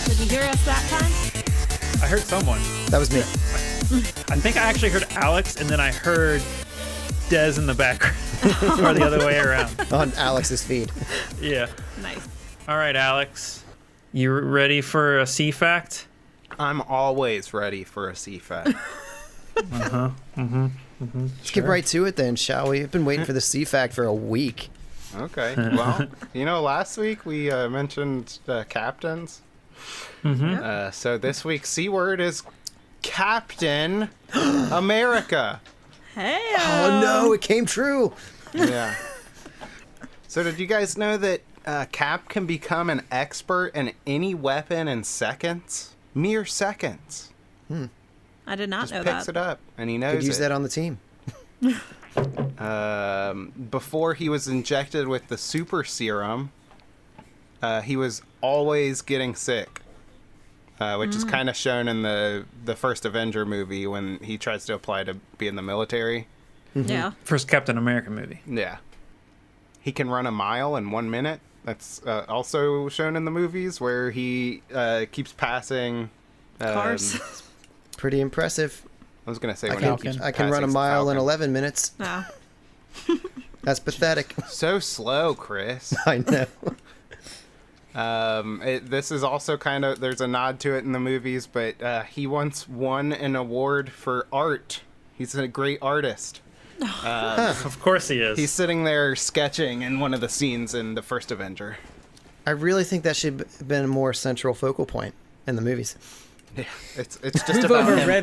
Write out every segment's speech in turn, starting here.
Did you hear us that time? I heard someone. That was me. I think I actually heard Alex, and then I heard Dez in the background, or the other way around. On Alex's feed. Yeah. Nice. All right, Alex. You ready for a C fact? I'm always ready for a CFAT. Let's get right to it then, shall we? I've been waiting for the C-Fact for a week. Okay. Well, last week we mentioned captains. So this week's C word is Captain America. Hey. Oh no, it came true. Yeah. So did you guys know that Cap can become an expert in any weapon in seconds? Mere seconds. I did not Just know picks that. it up, and he knows Could use it. that on the team. Before he was injected with the super serum, he was always getting sick, which is kind of shown in the first Avenger movie when he tries to apply to be in the military. Yeah. First Captain America movie. Yeah. He can run a mile in 1 minute. That's also shown in the movies where he keeps passing Cars. Pretty impressive. I was going to say I when can, he keeps I can run a passing mile in Falcon. 11 minutes. No. That's pathetic. So slow, Chris. I know. This is also kind of, there's a nod to it in the movies, but he once won an award for art. He's a great artist. Of course he is. He's sitting there sketching in one of the scenes in the first Avenger. I really think that should have been a more central focal point in the movies. Yeah, it's just Move about over him. Red.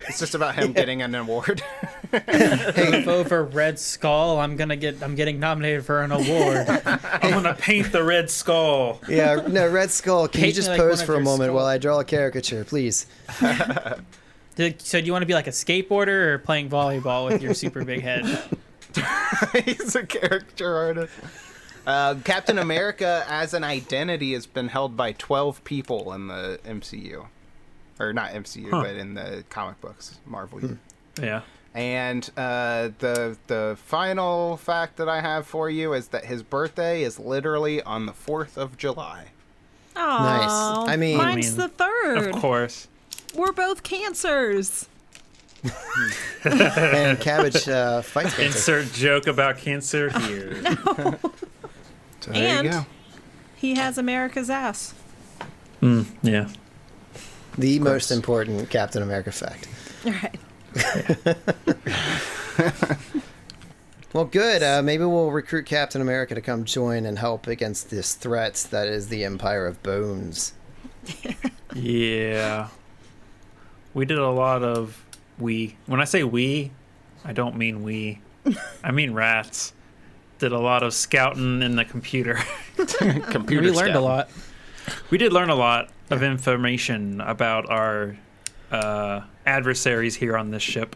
It's just about him getting an award. Move over Red Skull. I'm getting nominated for an award. I'm gonna paint the Red Skull. Yeah, no, Red Skull, can you Paint me just like one pose of for a your moment skull. while I draw a caricature, please? So do you want to be like a skateboarder or playing volleyball with your super big head? He's a character artist. Captain America as an identity has been held by 12 people in the MCU. Or not MCU, but in the comic books, Marvel. Yeah. And the final fact that I have for you is that his birthday is literally on the 4th of July. Oh, Nice. I mean- mine's the 3rd. Of course. We're both cancers. And Cabbage fights cancer. Insert joke about cancer here. So there And you go. he has America's ass. Yeah. The most important Captain America fact. All right. Well, good. Maybe we'll recruit Captain America to come join and help against this threat that is the Empire of Bones. Yeah. We did a lot of when I say we, I don't mean we. I mean rats. Did a lot of scouting in the computer. Computer We learned a scout. lot. We did learn a lot of information about our adversaries here on this ship.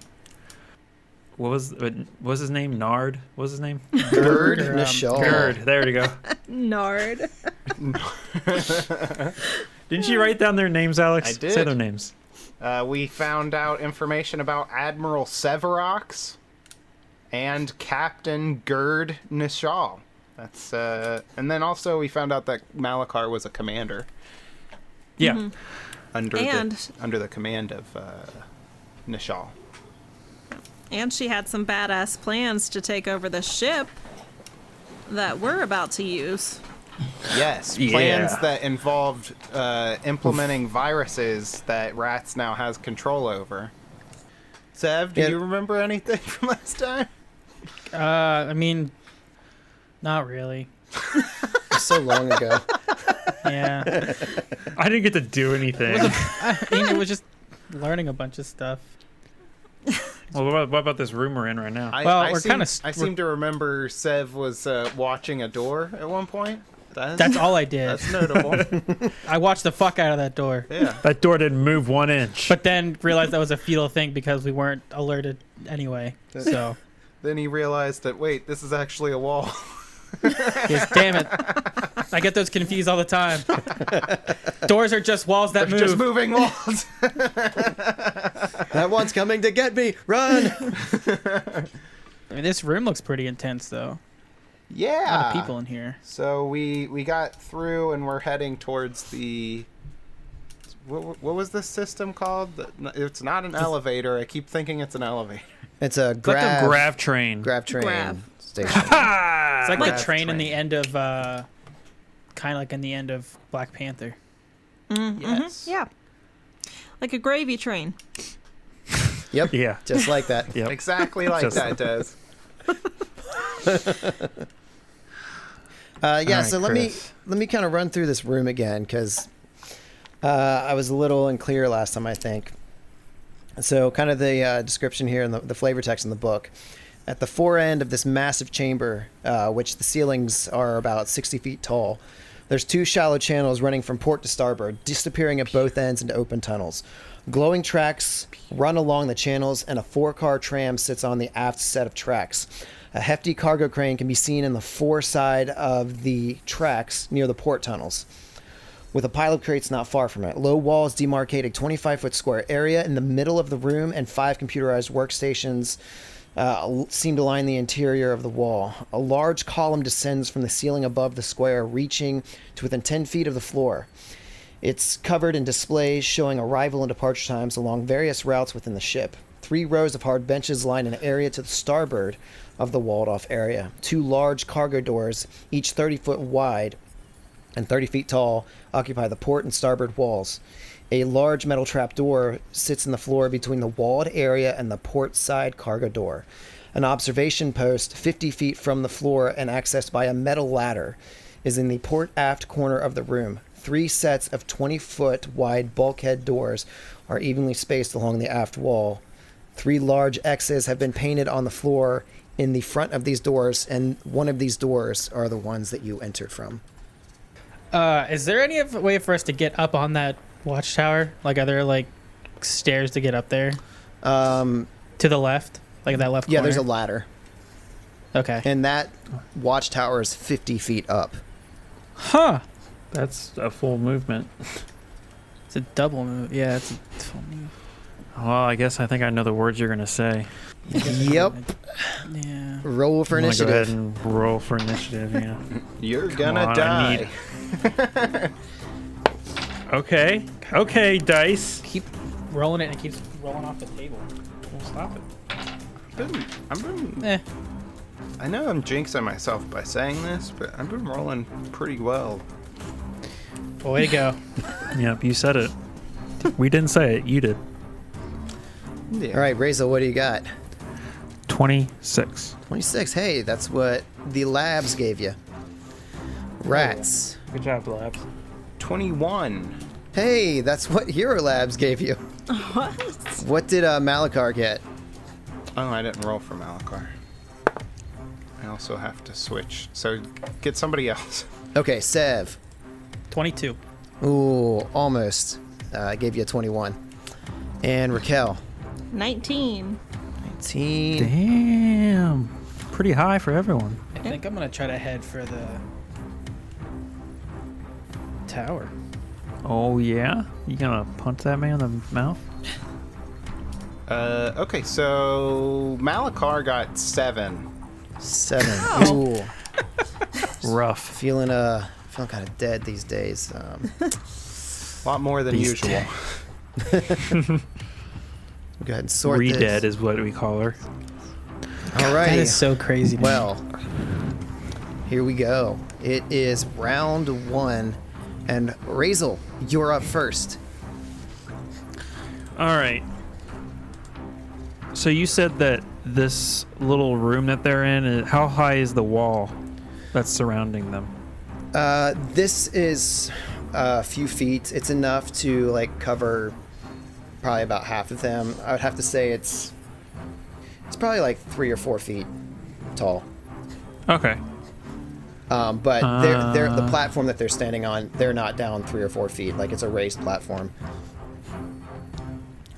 What was his name? Nard? What was his name? Gerd Or, Nishal. Gerd. There we go. Nard. Didn't you write down their names, Alex? I did. Say their names. We found out information about Admiral Severox and Captain Gerd Nishal. That's and then also we found out that Malachar was a commander Yeah. under And- the command of Nishal. And she had some badass plans to take over the ship that we're about to use. Yes, Yeah. plans that involved implementing viruses that Rats now has control over. Sev, do Yeah. you remember anything from last time? I mean, not really. So long ago. Yeah. I didn't get to do anything. I mean, it was just learning a bunch of stuff. Well, what about this room we're in right now? Well, we're seem- kinda I seem to remember Sev was watching a door at one point. That's all I did. That's notable. I watched the fuck out of that door. Yeah. That door didn't move 1 inch. But then realized that was a futile thing because we weren't alerted anyway. So Then he realized that, wait, this is actually a wall. Yes, damn it. I get those confused all the time. Doors are just walls that move. Just moving walls. That one's coming to get me. Run. I mean, this room looks pretty intense, though. Yeah. A lot of people in here. So we got through and we're heading towards the... What was this system called? It's not an elevator. I keep thinking it's an elevator. It's a It's like a Grav-Train. Grav-Train Grav. station. It's like Like- the train in the end of, kind of like in the end of Black Panther. Yes. Yeah. Like a gravy train. Yep. Yeah. Just like that. Yep. Exactly like Just- that, Des. Yeah. All right, So Chris. let me kind of run through this room again because I was a little unclear last time, I think. So kind of the description here and the flavor text in the book. At the fore end of this massive chamber, which the ceilings are about 60 feet tall, there's two shallow channels running from port to starboard, disappearing at both ends into open tunnels. Glowing tracks run along the channels, and a 4-car tram sits on the aft set of tracks. A hefty cargo crane can be seen in the fore side of the tracks near the port tunnels, with a pile of crates not far from it. Low walls demarcate a 25-foot square area in the middle of the room, and 5 computerized workstations seem to line the interior of the wall. A large column descends from the ceiling above the square, reaching to within 10 feet of the floor. It's covered in displays showing arrival and departure times along various routes within the ship. 3 rows of hard benches line an area to the starboard of the walled-off area. 2 large cargo doors, each 30 foot wide and 30 feet tall, occupy the port and starboard walls. A large metal trap door sits in the floor between the walled area and the port side cargo door. An observation post 50 feet from the floor and accessed by a metal ladder is in the port aft corner of the room. 3 sets of 20-foot wide bulkhead doors are evenly spaced along the aft wall. 3 large X's have been painted on the floor in the front of these doors, and one of these doors are the ones that you entered from. Is there any way for us to get up on that watchtower? Like, are there, like, stairs to get up there? To the left? Like, that left corner? Yeah, there's a ladder. Okay. And that watchtower is 50 feet up. Huh. That's a full movement. It's a double move. Yeah, it's a full move. Well, I guess I think I know the words you're going to say. Yep. Yeah. Roll for I'm gonna go ahead initiative. and roll for initiative, yeah. You're Come gonna on, I die. Okay. Okay, dice. Keep rolling it and it keeps rolling off the table. We'll stop it. I know I'm jinxing myself by saying this, but I've been rolling pretty well. Well, way to go. Yep, you said it. We didn't say it. You did. Yeah. All right, Reza, what do you got? 26. 26. Hey, that's what the labs gave you. Rats. Good job, Labs. 21. Hey, that's what Hero Labs gave you. What? What did Malachar get? Oh, I didn't roll for Malachar. I also have to switch. So get somebody else. Okay, Sev. 22. Ooh, almost. Gave you a 21. And Raquel. 19. 19. Damn. Pretty high for everyone. I think I'm going to try to head for the tower. Oh, yeah? You gonna punch that man in the mouth? Okay, so Malachar got 7. 7. Oh. Ooh. Rough. Feeling kind of dead these days. A lot more than These usual. Go ahead and sort this. Re-dead is what we call her. All right. That is so crazy. man. Well, here we go. It is round 1, and Razel, you're up first. All right. So you said that this little room that they're in, how high is the wall that's surrounding them? This is a few feet. It's enough to cover probably about half of them. I would have to say it's probably 3 or 4 feet tall. Okay. But they're the platform that they're standing on, they're not down 3 or 4 feet. It's a raised platform.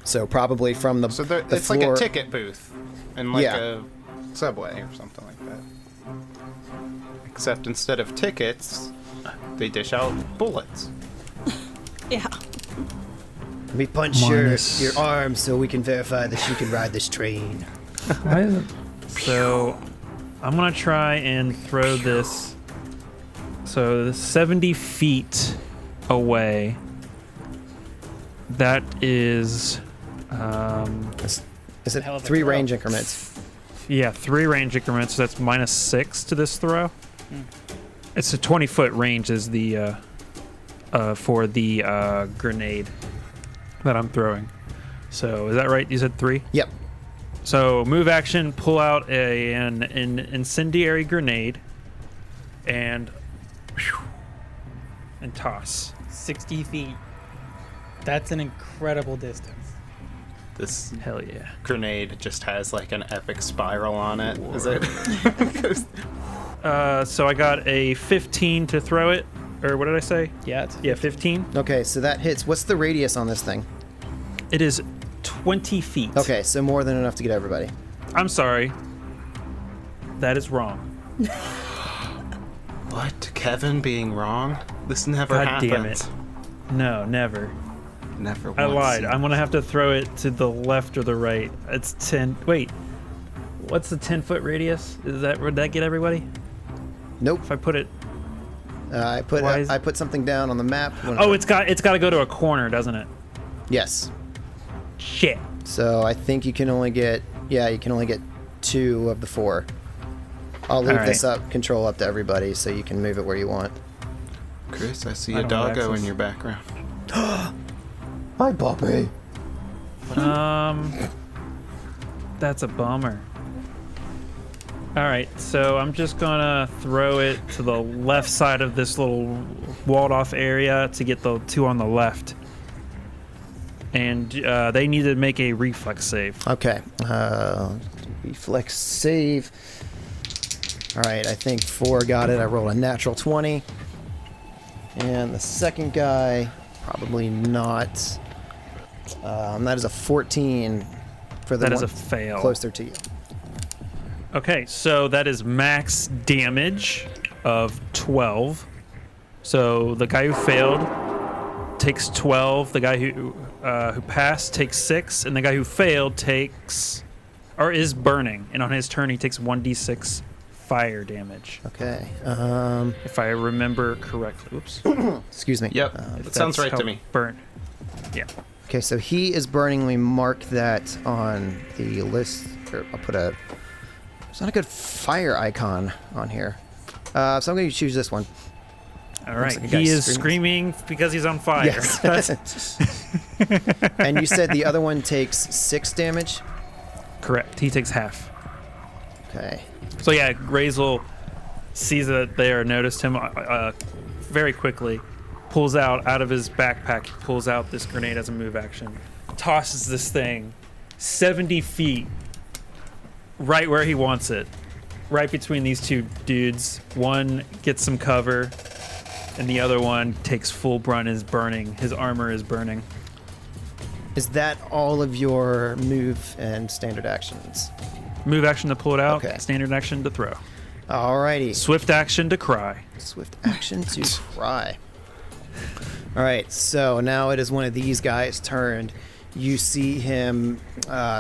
So probably from the So the it's floor, like a ticket booth in Yeah. a subway or something like that. except instead of tickets, they dish out bullets. Yeah. Let me punch Minus- your arm so we can verify that you can ride this train. So I'm gonna try and throw this. So 70 feet away. That is, Is it Hell of a 3 throw. range increments? yeah, 3 range increments. So that's -6 to this throw. It's a 20-foot range is the for the grenade that I'm throwing. So is that right? You said 3? Yep. So move action, pull out an incendiary grenade, and toss. 60 feet. That's an incredible distance. This Hell yeah! grenade just has like an epic spiral on it. Is it? So I got a 15 to throw it, or what did I say? Yeah. It's, Yeah, 15. Okay, so that hits. What's the radius on this thing? It is 20 feet. Okay, so more than enough to get everybody. I'm sorry. That is wrong. What? Kevin being wrong? This never God happened. damn it. No, never. Never. I once. lied. I'm gonna have to throw it to the left or the right. It's 10. Wait. What's the 10-foot radius? Would that get everybody? Nope. If I put it. I put something down on the map. Oh, it's got to go to a corner, doesn't it? Yes. Shit. So I think you can only get 2 of the 4. I'll leave All this right. control up to everybody, so you can move it where you want. Chris, I see I a don't have doggo in access. your background. Hi, Bobby. That's a bummer. All right, so I'm just gonna throw it to the left side of this little walled-off area to get the 2 on the left, and they need to make a reflex save. Okay. Reflex save. All right, I think 4 got it. I rolled a natural 20. And the second guy, probably not. That is a 14 for the That one is a fail. closer to you. Okay, so that is max damage of 12. So the guy who failed takes 12. The guy who passed takes 6, and the guy who failed takes or is burning. And on his turn, he takes 1d6 fire damage, Okay. if I remember correctly. Oops. Excuse me. Yep. If It sounds that's right how to me. Burn. Yeah. Okay, so he is burning. We mark that on the list. Or I'll put a. There's not a good fire icon on here. So I'm going to choose this one. All Looks right. like a He guy's is screaming. screaming because he's on fire. Yes. And you said the other one takes 6 damage? Correct. He takes half. Okay. So yeah, Razel sees that they are noticed him very quickly, pulls out of his backpack, pulls out this grenade as a move action, tosses this thing 70 feet right where he wants it, right between these 2 dudes. One gets some cover, and the other one takes full brunt, is burning. His armor is burning. Is that all of your move and standard actions? Move action to pull it out, Okay. standard action to throw, Alrighty. swift action to cry. Swift action to cry. Alright, so now it is one of these guys' turn. You see him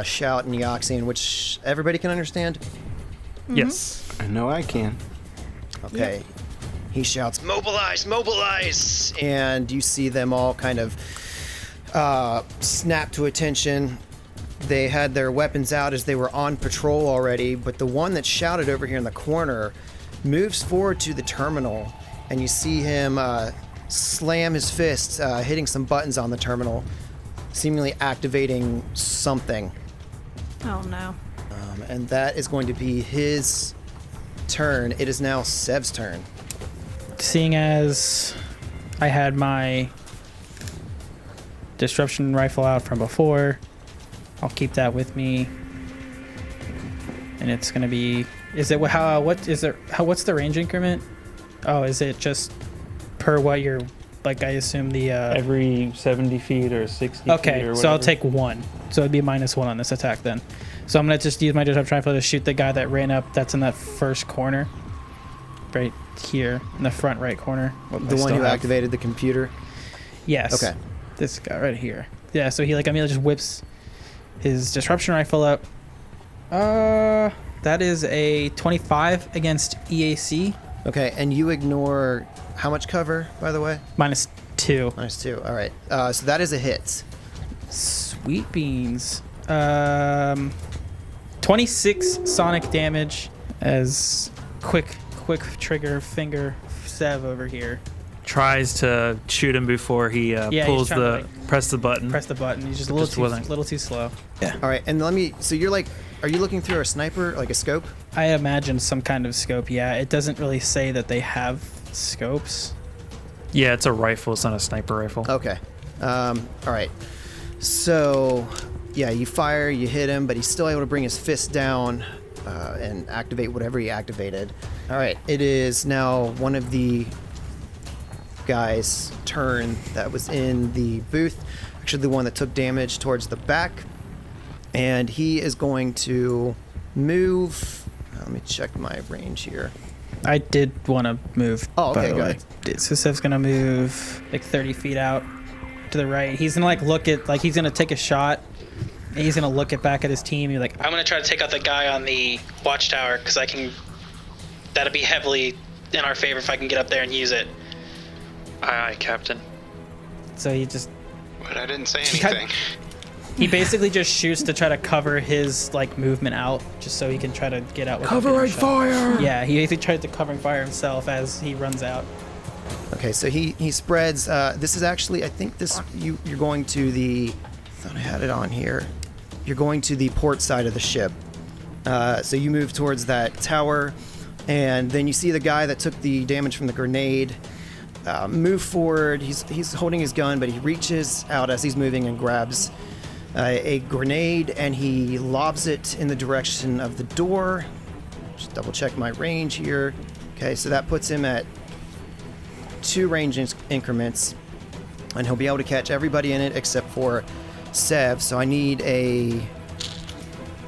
shout in Yoxian, which everybody can understand? Yes. I know I can. Okay. He shouts, "Mobilize, mobilize!" And you see them all kind of snap to attention. They had their weapons out as they were on patrol already, but the one that shouted over here in the corner moves forward to the terminal, and you see him slam his fist, hitting some buttons on the terminal, seemingly activating something. Oh no. And that is going to be his turn. It is now Sev's turn. Seeing as I had my disruption rifle out from before, I'll keep that with me. And it's gonna be. Is it what's the range increment? Oh, is it just per what you're like? I assume the. Every 70 feet or 60 feet or Okay, whatever. so I'll take 1. So it'd be -1 on this attack then. So I'm gonna just use my disruption rifle to shoot the guy that ran up. That's in that first corner. right here in the front right corner. What The I one still who have. activated the computer. Yes. Okay. This guy right here. Yeah, so he like immediately just whips his disruption rifle up. That is a 25 against EAC. Okay, and you ignore how much cover, by the way? -2. -2. All right. So that is a hit. Sweet beans. 26 sonic damage as quick trigger finger Sev over here. Tries to shoot him before he he's pulls trying the to, like, press the button. Press the button. He's just a Just wasn't. little too slow. Yeah. All right, and let me. So you're like, are you looking through a sniper, like a scope? I imagine some kind of scope. Yeah, it doesn't really say that they have scopes. Yeah, it's a rifle. It's not a sniper rifle. Okay. All right. So, yeah, you fire, you hit him, but he's still able to bring his fist down and activate whatever he activated. All right. It is now one of the guys' turn that was in the booth. Actually, the one that took damage towards the back. And he is going to move. Let me check my range here. I did want to move. Oh, okay, by the go way. ahead. So Sev's gonna move like 30 feet out to the right. He's gonna like look at like he's gonna take a shot. And he's gonna look at back at his team. He's like, I'm gonna try to take out the guy on the watchtower because I can. That'll be heavily in our favor if I can get up there and use it. Aye, Captain. So he just But I didn't say He cut- anything. he basically just shoots to try to cover his like movement out, just so he can try to get out. without getting shot. fire! Yeah, he basically tried to cover fire himself as he runs out. Okay, so he spreads. This is actually, I think this you're going to the. I thought I had it on here. You're going to the port side of the ship. So you move towards that tower, and then you see the guy that took the damage from the grenade. Move forward. He's holding his gun, but he reaches out as he's moving and grabs a grenade, and he lobs it in the direction of the door. Just double check my range here. Okay, so that puts him at 2 range increments, and he'll be able to catch everybody in it except for Sev. So I need a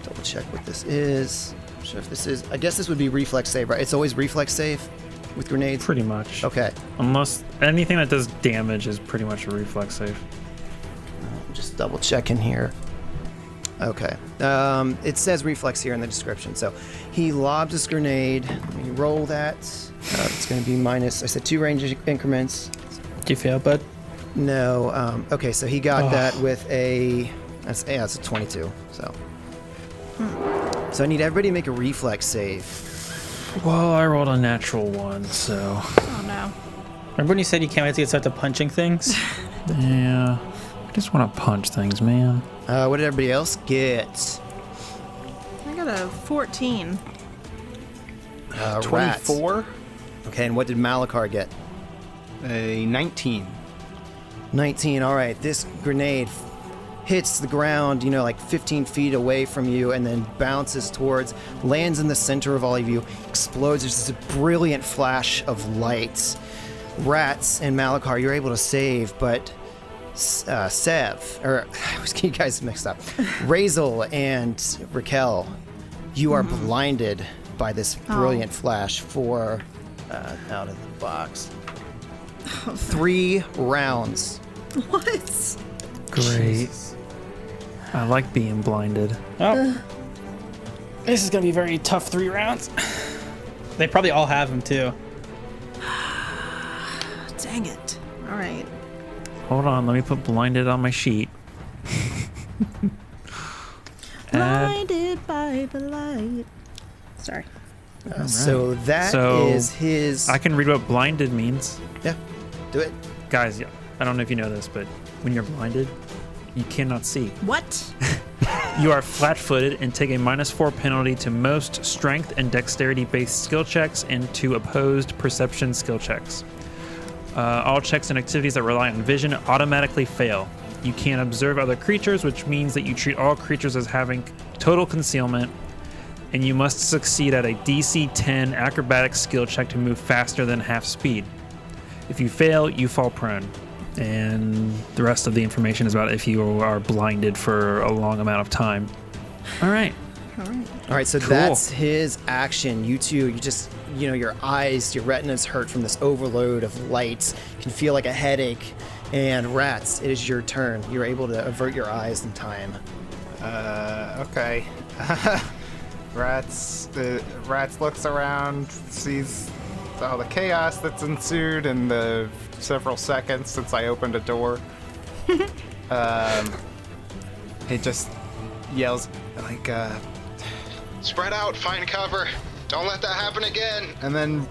double check what this is. I'm sure if this is. I guess this would be reflex save, right? It's always reflex save with grenades. Pretty much. Okay. Unless anything that does damage is pretty much a reflex save. Just double checking here. Okay. It says reflex here in the description. So he lobs this grenade. Let me roll that. It's going to be minus. I said 2 range increments. Do you fail, bud? No. Okay, so he got that with a. That's it's a 22. So. So I need everybody to make a reflex save. Well, I rolled a natural 1, so Oh no. Remember when you said you can't wait to get started punching things? yeah. I just want to punch things, man. What did everybody else get? I got a 14. Rats. 24, Okay, and what did Malachar get? a 19. 19. All right, this grenade hits the ground, like 15 feet away from you, and then bounces towards, lands in the center of all of you, explodes. There's this brilliant flash of light. Rats and Malachar, you're able to save, but Sev, or I was getting you guys mixed up. Razel and Raquel, you are blinded by this brilliant flash for out of the box. 3 rounds. What? Great. I like being blinded. Oh. This is going to be a very tough 3 rounds. They probably all have them, too. Dang it. All right. Hold on, let me put blinded on my sheet. Add- Blinded by the light. Sorry. So that is So, his. I can read what blinded means. Yeah, do it. Guys, yeah, I don't know if you know this, but when you're blinded, you cannot see. What? You are flat-footed and take a -4 penalty to most strength and dexterity-based skill checks and to opposed perception skill checks. All checks and activities that rely on vision automatically fail. You can't observe other creatures, which means that you treat all creatures as having total concealment, and you must succeed at a DC 10 acrobatic skill check to move faster than half speed. If you fail, you fall prone. And the rest of the information is about if you are blinded for a long amount of time. All right. All right, so Cool. that's his action. You two, your eyes, your retinas hurt from this overload of lights. You can feel like a headache. And Rats, it is your turn. You're able to avert your eyes in time. Okay. Rats looks around, sees all the chaos that's ensued in the several seconds since I opened a door. He just yells like, "Spread out, find cover. Don't let that happen again." And then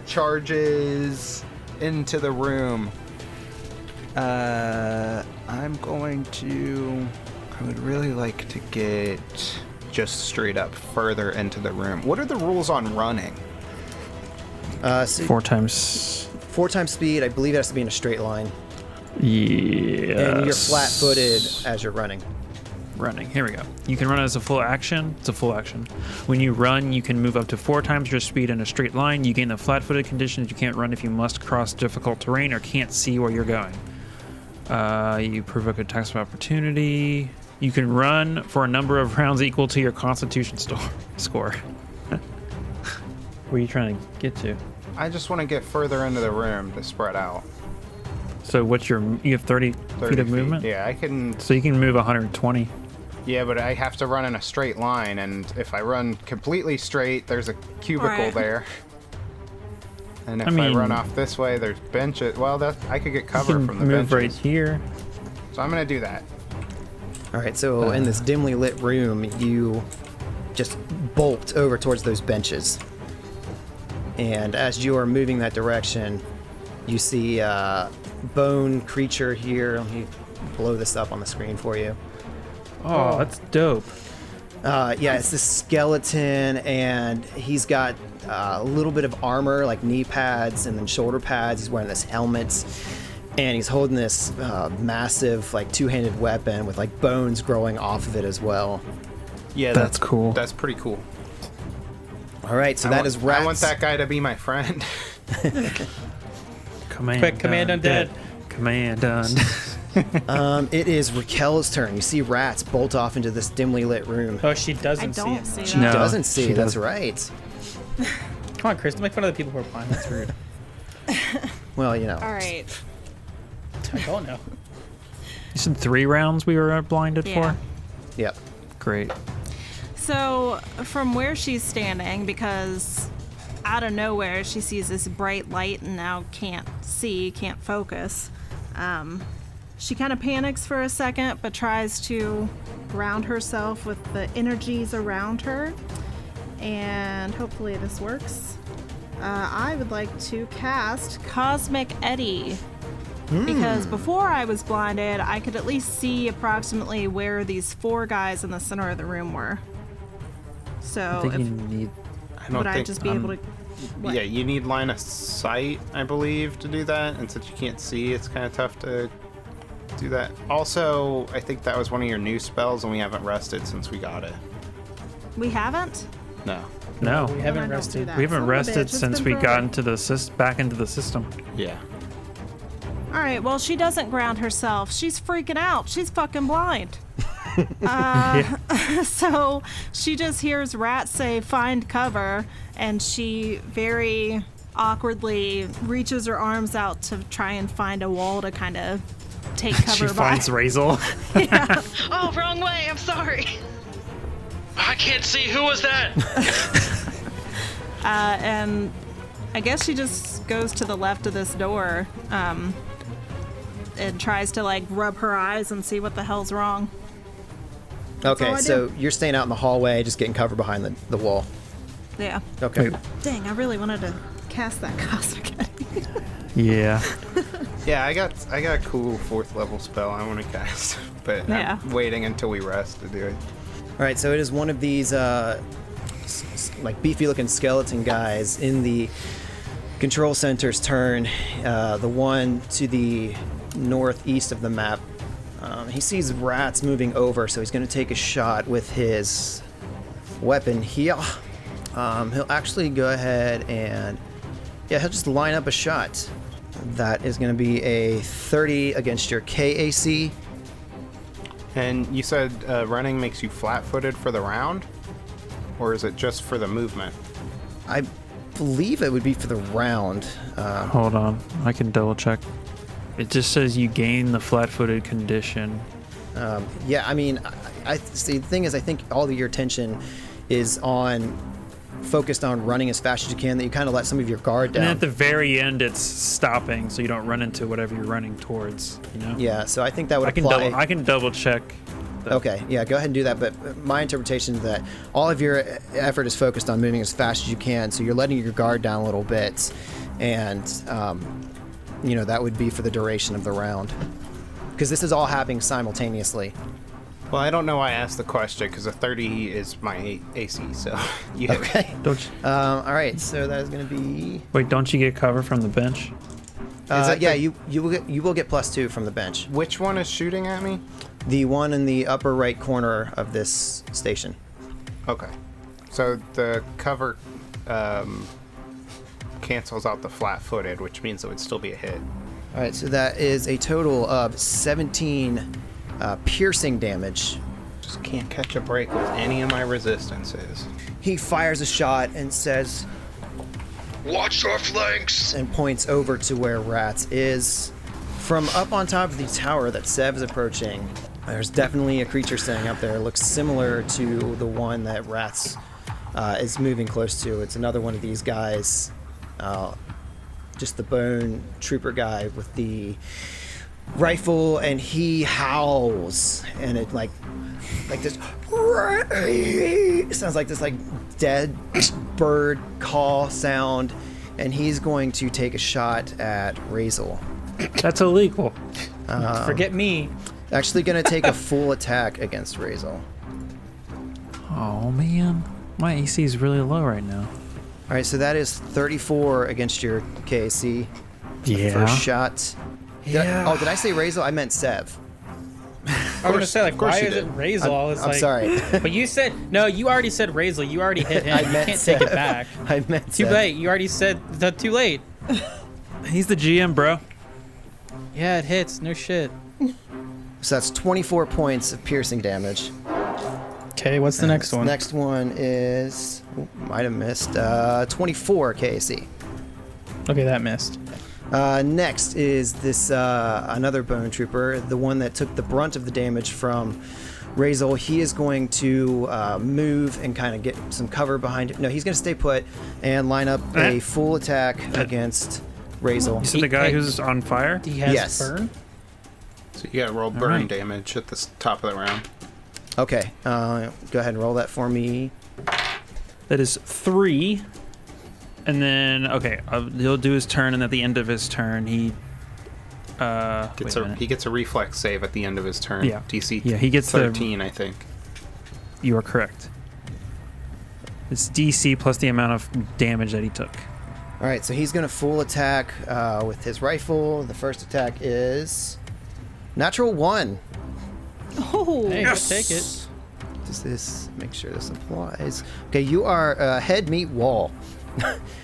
charges into the room. I would really like to get just straight up further into the room. What are the rules on running? So 4 times. 4 times speed. I believe it has to be in a straight line. Yeah. And you're flat-footed as you're running. Running. Here we go. You can run as a full action. It's a full action. When you run, you can move up to 4 times your speed in a straight line. You gain the flat-footed conditions. You can't run if you must cross difficult terrain or can't see where you're going. You provoke attacks of opportunity. You can run for a number of rounds equal to your Constitution score. Where are you trying to get to? I just want to get further into the room to spread out. So what's you have 30 feet of movement? Yeah, I can. So you can move 120. Yeah, but I have to run in a straight line, and if I run completely straight, there's a cubicle Right. there. And if I mean- run off this way, there's benches. Well, I could get You cover can from the move benches. right here. So I'm gonna do that. All right, so in this dimly lit room, you just bolt over towards those benches. And as you are moving that direction, you see a bone creature here. Let me blow this up on the screen for you. Oh, that's dope. Yeah, it's this skeleton, and he's got a little bit of armor, like knee pads and then shoulder pads. He's wearing this helmet, and he's holding this massive, like, two-handed weapon with, like, bones growing off of it as well. Yeah, That's cool. That's pretty cool. All right, so that is Rats. I want that guy to be my friend. Command. Quick, command undead. Command done. It is Raquel's turn. You see Rats bolt off into this dimly lit room. Oh, she I doesn't see don't him. see She that. No, doesn't see. she That's doesn't. right. Come on, Chris. Don't make fun of the people who are blind. That's rude. Well, you know. All right. I don't know. You said 3 rounds we were blinded Yeah. for? Yep. Great. So, from where she's standing, because out of nowhere she sees this bright light and now can't see, can't focus. She kind of panics for a second, but tries to ground herself with the energies around her. And hopefully this works. I would like to cast Cosmic Eddy. Because before I was blinded, I could at least see approximately where these 4 guys in the center of the room were. I So, think you if, need. would I just be able to... what? Yeah, you need line of sight, I believe, to do that. And since you can't see, it's kind of tough to do that. Also, I think that was one of your new spells, and we haven't rested since we got it. We haven't? No. No. We Then I haven't don't do rested. that. We haven't Son of a rested bitch, it's since been we forever. got into the back into the system. Yeah. All right, well, she doesn't ground herself. She's freaking out. She's fucking blind. So she just hears Rat say, "Find cover," and she very awkwardly reaches her arms out to try and find a wall to kind of take cover She by. finds Razel. Yeah. Oh, wrong way. I'm sorry. I can't see. Who was that? And I guess she just goes to the left of this door and tries to, like, rub her eyes and see what the hell's wrong. all Okay, I so you're staying out in the hallway, just getting cover behind the wall. Yeah. Okay. Wait. Dang, I really wanted to cast that Cosmic Eddy. Yeah. Yeah, I got a cool 4th level spell I want to cast, but Yeah. I'm waiting until we rest to do it. All right, so it is one of these like beefy-looking skeleton guys in the control center's turn. The one to the northeast of the map. He sees Rats moving over, so he's going to take a shot with his weapon here. He'll actually go ahead and he'll just line up a shot. That is going to be a 30 against your KAC. And you said running makes you flat-footed for the round? Or is it just for the movement? I believe it would be for the round. Hold on, I can double check. It just says you gain the flat-footed condition. Yeah, I mean, I see. The thing is, I think all of your attention is focused on running as fast as you can. That you kind of let some of your guard down. And at the very end, it's stopping, so you don't run into whatever you're running towards. You know. Yeah, so I think that would I can apply. I can double check. Okay, yeah, go ahead and do that. But my interpretation is that all of your effort is focused on moving as fast as you can. So you're letting your guard down a little bit, and that would be for the duration of the round, because this is all happening simultaneously. Well, I don't know why I asked the question, because a 30 is my AC, so you hit me. Okay. Don't you, All right, so that is going to be. wait, don't you get cover from the bench? that Yeah, the- you will get +2 from the bench. Which one is shooting at me? The one in the upper right corner of this station. Okay. So the cover cancels out the flat-footed, which means it would still be a hit. All right, so that is a total of 17 piercing damage. Just can't catch a break with any of my resistances. He fires a shot and says, Watch your flanks! and points over to where Rats is. From up on top of the tower that Sev is approaching, there's definitely a creature standing up there. It looks similar to the one that Rats is moving close to. It's another one of these guys, just the bone trooper guy with the rifle, and he howls, and it like this. It sounds like this dead bird call sound, and he's going to take a shot at Razel. That's illegal. Forget me. Actually going to take a full attack against Razel. Oh man, my AC is really low right now. All right, so that is 34 against your KAC. Yeah. First shot. Did I say Razel? I meant Sev. I was gonna say, like, why you is did. it Razel? It's I'm like, sorry. But you said no. You already said Razel. You already hit him. I You meant can't Sev. take it back. I meant Too Sev. late. You already said that. Too late. He's the GM, bro. Yeah, it hits. No shit. So that's 24 points of piercing damage. Okay, what's the next one? Next one is, might have missed, 24 KAC. Okay, that missed. Next is this another bone trooper, the one that took the brunt of the damage from Razel. He is going to move and kind of get some cover behind him. No, he's going to stay put and line up a full attack against Razel. You said the guy who's on fire? He has Yes. burn. So you gotta roll burn right. damage at the top of the round. Okay, go ahead and roll that for me. That is 3. And then, okay, he'll do his turn, and at the end of his turn, he He gets a reflex save at the end of his turn. Yeah. DC Yeah, he gets 13, I think. You are correct. It's DC plus the amount of damage that he took. All right, so he's going to full attack with his rifle. The first attack is natural 1. Oh, Hey, I'll take it. Does this make sure this applies? Okay, you are head meet wall.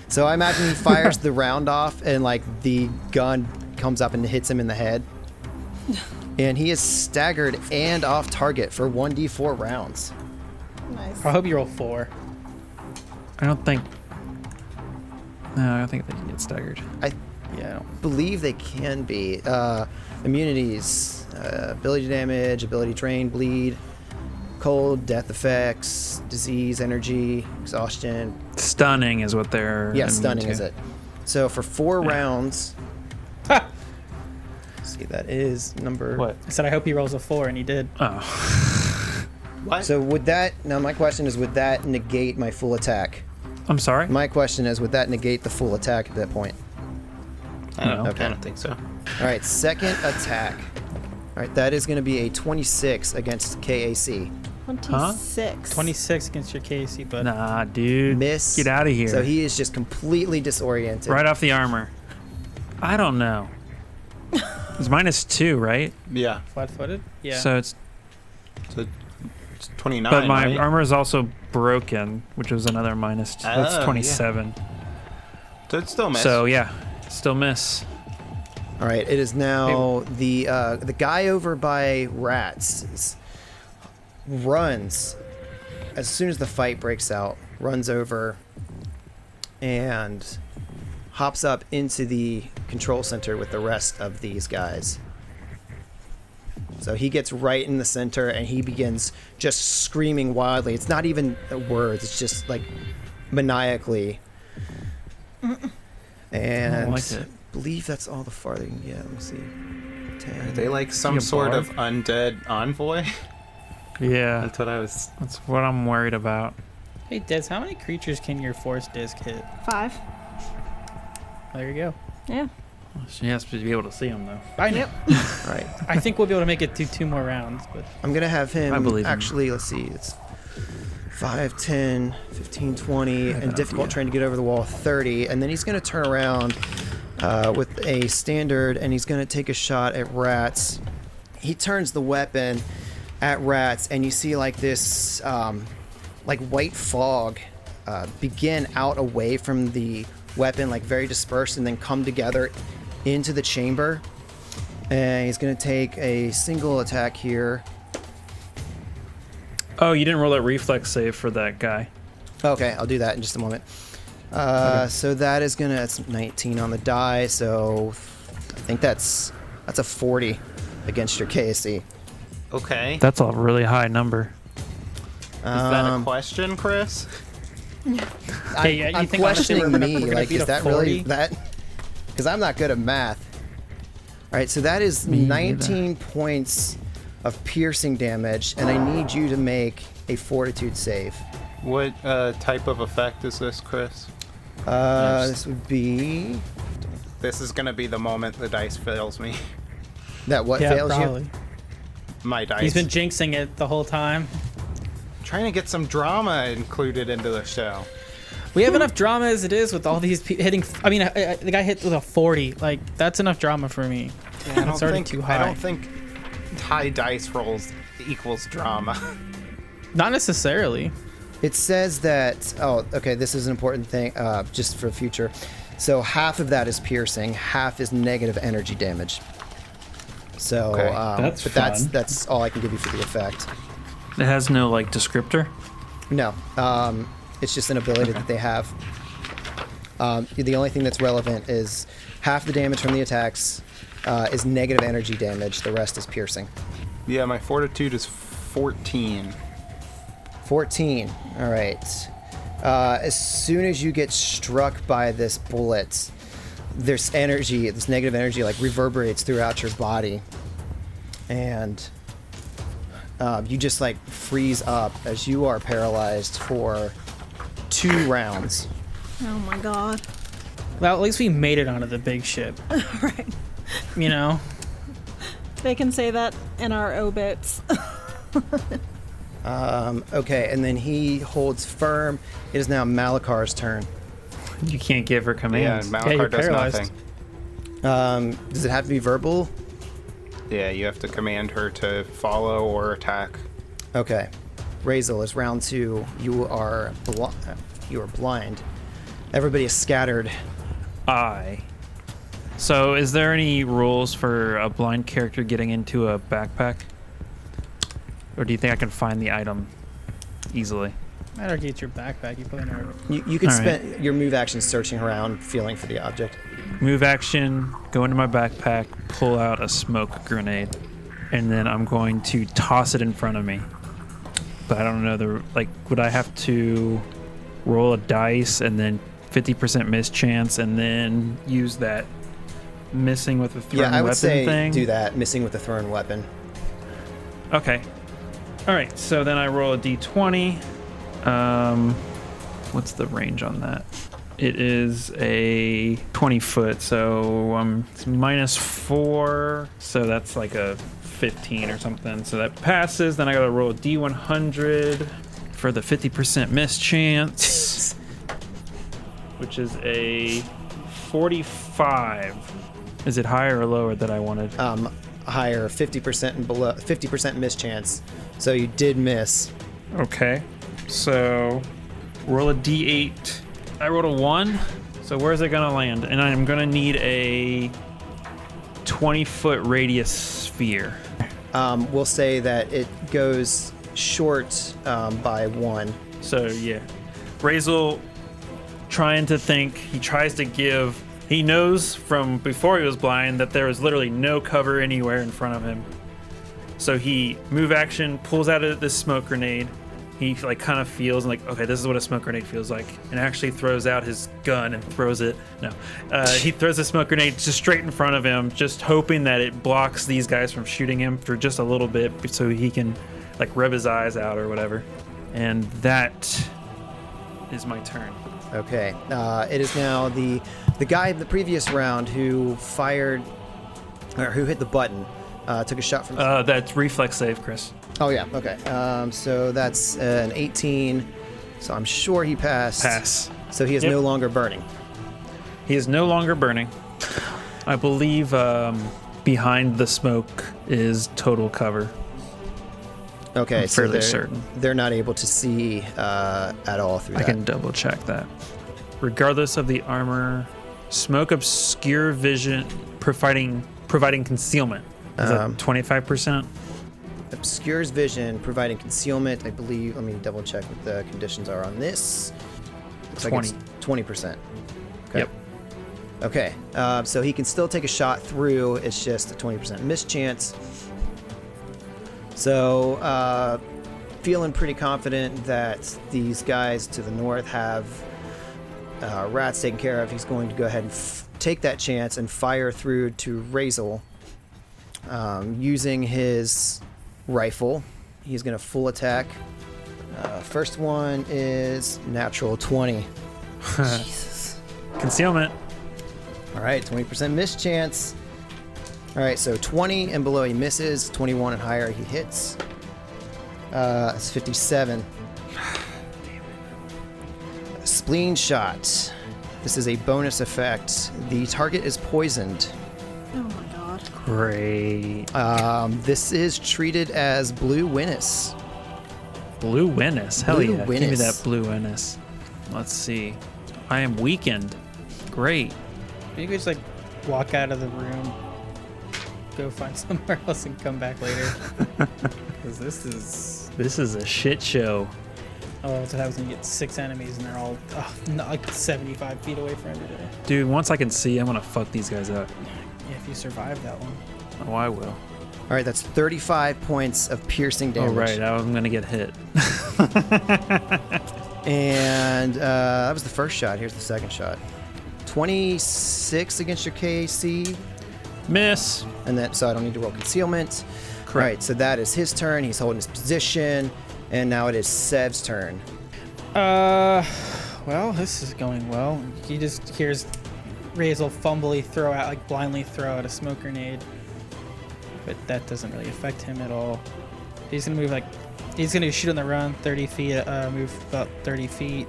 So I imagine he fires the round off, and like the gun comes up and hits him in the head, and he is staggered and off target for 1d4 rounds. nice. I hope you roll 4. I don't think. No, I don't think they can get staggered. I Yeah. I don't. believe they can be. Immunities, ability damage, ability drain, bleed, cold, death effects, disease, energy, exhaustion. Stunning is what they're. Yeah, immune stunning to. is it. So for 4 rounds, Ha! see that is number. What? I said I hope he rolls a 4, and he did. Oh. What? So would that, now my question is, would that negate my full attack? I'm sorry? My question is, would that negate the full attack at that point? I don't know. Okay. I don't think so. All right, second attack. All right, that is going to be a 26 against KAC. 26. 26 against your KC, but Nah, dude. Miss. Get out of here. So he is just completely disoriented. Right off the armor. I don't know. It's -2, right? Yeah. flat-footed. Yeah. So it's. So it's 29. But my right? armor is also broken, which was another -2. That's Oh, yeah. 27. So it's still miss. So yeah, still miss. All right, it is now the guy over by Rats runs as soon as the fight breaks out. Runs over and hops up into the control center with the rest of these guys. So he gets right in the center and he begins just screaming wildly. It's not even words, it's just like maniacally. And I like it. I believe that's all the farther you can get. Let me see. 10. Are they like some a sort bard? of undead envoy? Yeah, That's what I was. that's what I'm worried about. Hey, Des, how many creatures can your force disc hit? 5. There you go. Yeah. She has to be able to see him though. I know. Right. I think we'll be able to make it to 2 more rounds, but I'm going to have him I believe him. actually, let's see, it's 5, 10, 15, 20, and an difficult idea. trying to get over the wall 30. And then he's going to turn around with a standard and he's going to take a shot at Rats. He turns the weapon at Rats and you see like this like white fog begin out away from the weapon, like very dispersed, and then come together into the chamber. And he's going to take a single attack here. Oh, you didn't roll that reflex save for that guy. Okay, I'll do that in just a moment. So that is gonna, that's 19 on the die, so I think that's a 40 against your KSC. Okay. That's a really high number. Is that a question, Chris? Hey, yeah, you I'm think honestly questioning we're gonna me, like, beat is a that 40? really that? Because I'm not good at math. All right, so that is Me 19 points of piercing damage, and I need you to make a fortitude save. What type of effect is this, Chris? This would be This is gonna be the moment the dice fails me. that what Yeah, fails probably. you? My dice. He's been jinxing it the whole time. trying to get some drama included into the show. We have enough drama as it is with all these hitting. I mean, the guy hit with a 40. Like, that's enough drama for me. Yeah, It's already too high. I don't think high dice rolls equals drama. Not necessarily. It says that, oh, okay, this is an important thing, just for future. So half of that is piercing, half is negative energy damage. So, Okay, that's but fun. that's all I can give you for the effect. It has no like descriptor. No, it's just an ability that they have. The only thing that's relevant is half the damage from the attacks is negative energy damage. The rest is piercing. Yeah, my fortitude is 14. 14. All right. As soon as you get struck by this bullet, there's energy, this negative energy, like reverberates throughout your body, and you just like freeze up as you are paralyzed for 2 rounds. Oh my god. Well, at least we made it onto the big ship. Right. You know? They can say that in our obits. Okay, and then he holds firm. It is now Malakar's turn. You can't give her Yeah, commands. Malachar you're does paralyzed. nothing. Does it have to be verbal? Yeah, you have to command her to follow or attack. Okay. Razel is round 2. You are blind. Everybody is scattered. So, is there any rules for a blind character getting into a backpack? Or do you think I can find the item easily? I'd argue it's your backpack. You put in our. You can All right. spend your move action searching around, feeling for the object. Move action, go into my backpack, pull out a smoke grenade, and then I'm going to toss it in front of me. But I don't know would I have to roll a dice and then 50% miss chance and then use that missing with a thrown Yeah, I would weapon say thing? do that, missing with a thrown weapon. Okay. All right, so then I roll a d20. What's the range on that? It is a 20 foot, so it's -4, so that's like a 15 or something. So that passes. Then I gotta roll a d100 for the 50% miss chance, which is a 45. Is it higher or lower that I wanted? Higher, 50% and below, 50% miss chance. So you did miss. Okay, so roll a d8. I rolled a 1, so where's it gonna land? And I'm gonna need a 20-foot radius sphere. We'll say that it goes short by 1. So yeah, Razel trying to think. He tries to give. He knows from before he was blind that there was literally no cover anywhere in front of him. So he move action, pulls out this smoke grenade. He like kind of feels like, okay, this is what a smoke grenade feels like, and actually throws out his gun and throws it. No, he throws the smoke grenade just straight in front of him, just hoping that it blocks these guys from shooting him for just a little bit, so he can like rub his eyes out or whatever. And that is my turn. Okay. It is now the guy in the previous round who fired or who hit the button. Took a shot from. That's reflex save, Chris. Oh yeah. Okay. So that's an 18. So I'm sure he passed. Pass. So he is no longer burning. He is no longer burning. I believe behind the smoke is total cover. Okay. I'm So fairly certain. they're not able to see at all through I that. can double check that. Regardless of the armor, smoke obscure vision, providing concealment. Is that 25%? Obscures vision, providing concealment. I believe. Let me double check what the conditions are on this. Looks 20. like it's 20%. Okay. Yep. Okay. So he can still take a shot through. It's just a 20% miss chance. So, feeling pretty confident that these guys to the north have rats taken care of. He's going to go ahead and take that chance and fire through to Razel. Using his rifle, he's going to full attack. First one is natural 20. Jesus. Concealment. All right, 20% miss chance. All right, so 20 and below he misses, 21 and higher he hits. It's 57. Spleen shot. This is a bonus effect. The target is poisoned. Oh my god. Great. This is treated as blue Winnis. Blue Winnis. Hell Blue yeah. Give me Winnis. that blue Winnis. Let's see. I am weakened. Great. You could just like walk out of the room, go find somewhere else, and come back later. Because This is a shit show. that's what happens when you get 6 enemies and they're all not like 75 feet away from everybody. Dude, once I can see, I'm going to fuck these guys up. Yeah, if you survive that one. Oh, I will. All right, that's 35 points of piercing damage. Oh, right. I'm going to get hit. And that was the first shot. Here's the second shot. 26 against your KC. Miss. And then, so I don't need to roll concealment. Correct. All right, so that is his turn. He's holding his position. And now it is Sev's turn. Well, this is going well. He just hears Razel blindly throw out a smoke grenade. But that doesn't really affect him at all. He's gonna move he's gonna shoot on the run 30 feet, move about 30 feet,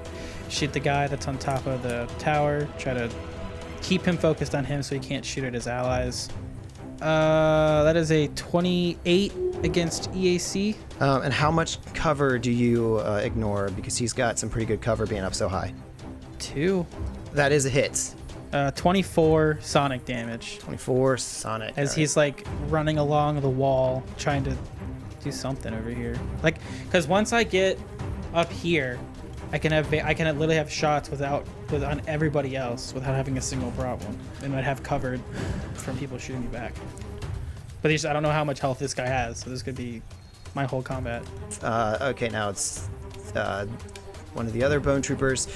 shoot the guy that's on top of the tower, try to keep him focused on him so he can't shoot at his allies. That is a 28 against EAC. And how much cover do you ignore? Because he's got some pretty good cover being up so high. 2. That is a hit. 24 sonic damage. 24 sonic. As All he's like running along the wall trying to do something over here, like because once I get up here I can literally have shots on everybody else without having a single problem, and I'd have covered from people shooting me back. But I don't know how much health this guy has, so this could be my whole combat. Okay, now it's one of the other bone troopers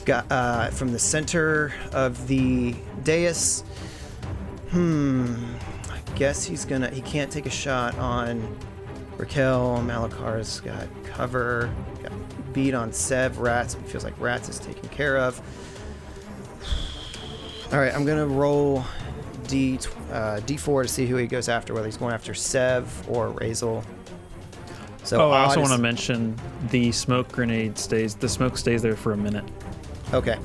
got from the center of the dais. I guess he can't take a shot on Raquel. Malakar's got cover. Got beat on Sev. Rats. It feels like Rats is taken care of. All right, I'm gonna roll D4 to see who he goes after, whether he's going after Sev or Razel. So I also odd want to is- mention the smoke grenade the smoke stays there for a minute. Okay.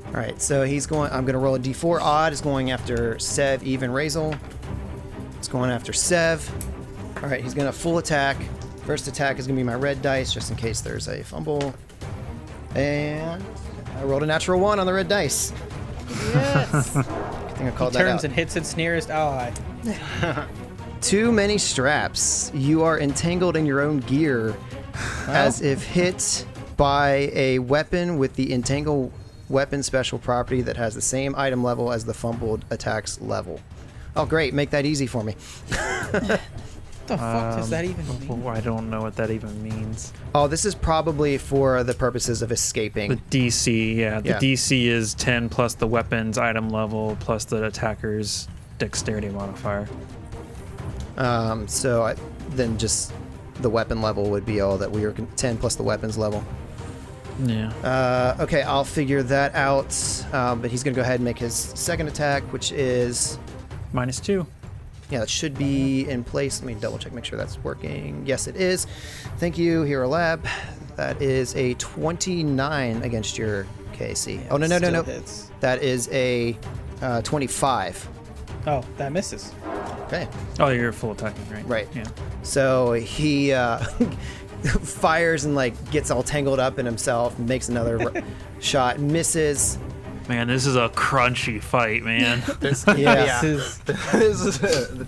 All right, so I'm going to roll a D4. Odd is going after Sev, even Razel. It's going after Sev. All right, he's going to full attack. First attack is going to be my red dice, just in case there's a fumble. And I rolled a natural 1 on the red dice. Yes. I think I called that Turns out. and hits its nearest ally. Too many straps. You are entangled in your own gear, as if hit by a weapon with the entangle weapon special property that has the same item level as the fumbled attack's level. Oh, great. Make that easy for me. What the fuck does that even mean? I don't know what that even means. Oh, this is probably for the purposes of escaping. The DC, yeah. The Yeah. DC is 10 plus the weapon's item level plus the attacker's dexterity modifier. Then just the weapon level would be all that we were 10 plus the weapons level. Yeah. Okay, I'll figure that out. But he's going to go ahead and make his second attack, which is... -2. Yeah, it should be in place. Let me double check, make sure that's working. Yes, it is. Thank you, Hero Lab. That is a 29 against your KC. Oh, no. Still hits. That is a 25. Oh, that misses. Okay. Oh, you're full attacking, right? Right. Yeah. So he fires and like gets all tangled up in himself and makes another shot, misses. Man, this is a crunchy fight, man. Yeah. This is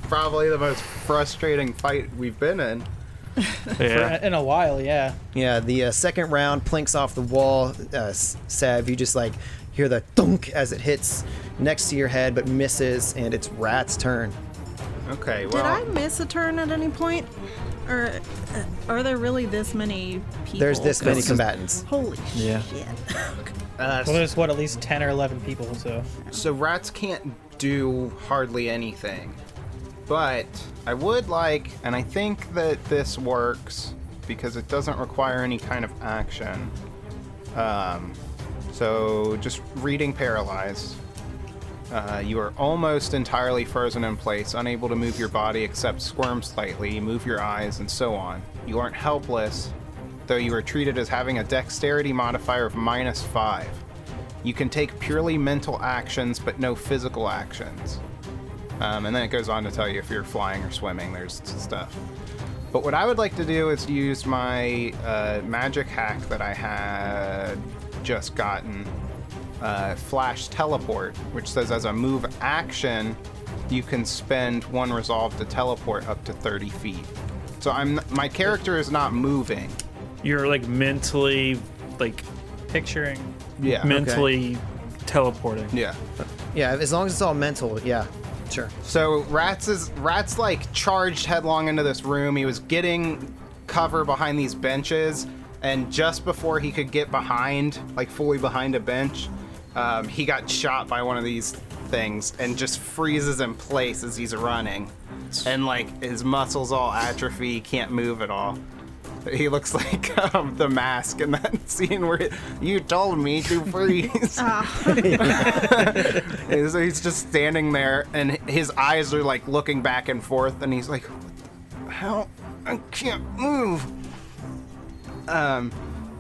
probably the most frustrating fight we've been in. Yeah. In a while, yeah. Yeah, the second round plinks off the wall. Sev, you just like hear the thunk as it hits next to your head but misses, and it's Rat's turn. Okay, Did well, I miss a turn at any point? Or are there really this many people? There's this many 'Cause- combatants. Holy Yeah. shit. Well, there's at least 10 or 11 people, so. so rats can't do hardly anything. But I would like, and I think that this works because it doesn't require any kind of action. So just reading Paralyzed. You are almost entirely frozen in place, unable to move your body except squirm slightly, move your eyes, and so on. You aren't helpless, though you are treated as having a dexterity modifier of -5. You can take purely mental actions, but no physical actions. And then it goes on to tell you if you're flying or swimming, there's stuff. But what I would like to do is use my magic hack that I had just gotten, Flash Teleport, which says as a move action, you can spend 1 resolve to teleport up to 30 feet. So my character is not moving. You're like mentally, like Picturing. Yeah. mentally teleporting. Yeah. Yeah, as long as it's all mental, yeah, sure. So Rat's like charged headlong into this room. He was getting cover behind these benches, and just before he could get behind, like fully behind a bench, he got shot by one of these things and just freezes in place as he's running. And like his muscles all atrophy, he can't move at all. He looks like the Mask in that scene where you told me to freeze. And so he's just standing there, and his eyes are like looking back and forth, and he's like, "How? I can't move."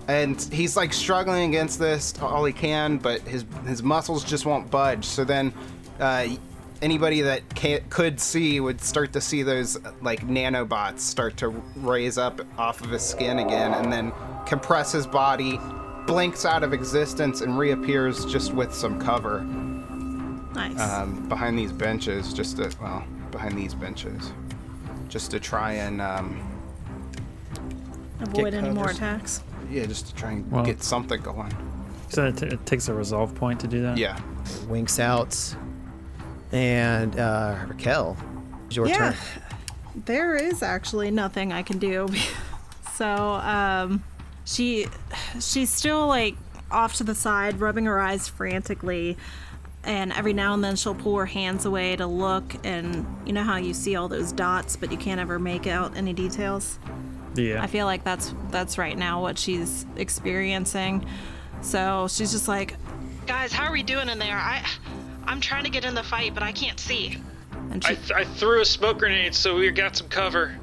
And he's like struggling against this all he can, but his muscles just won't budge. So then, anybody that could see would start to see those like nanobots start to raise up off of his skin again, and then compress his body, blinks out of existence, and reappears just with some cover Nice. behind these benches, just to try and Avoid any more covers. attacks. just to try and Well- get something going. So it takes a resolve point to do that? Yeah. Winks out. And Raquel, it's your turn. There is actually nothing I can do. So, she's still like off to the side, rubbing her eyes frantically, and every now and then she'll pull her hands away to look, and you know how you see all those dots, but you can't ever make out any details? Yeah. I feel like that's right now what she's experiencing. So she's just like, Guys, how are we doing in there? I'm trying to get in the fight, but I can't see. and she, I threw a smoke grenade, so we got some cover.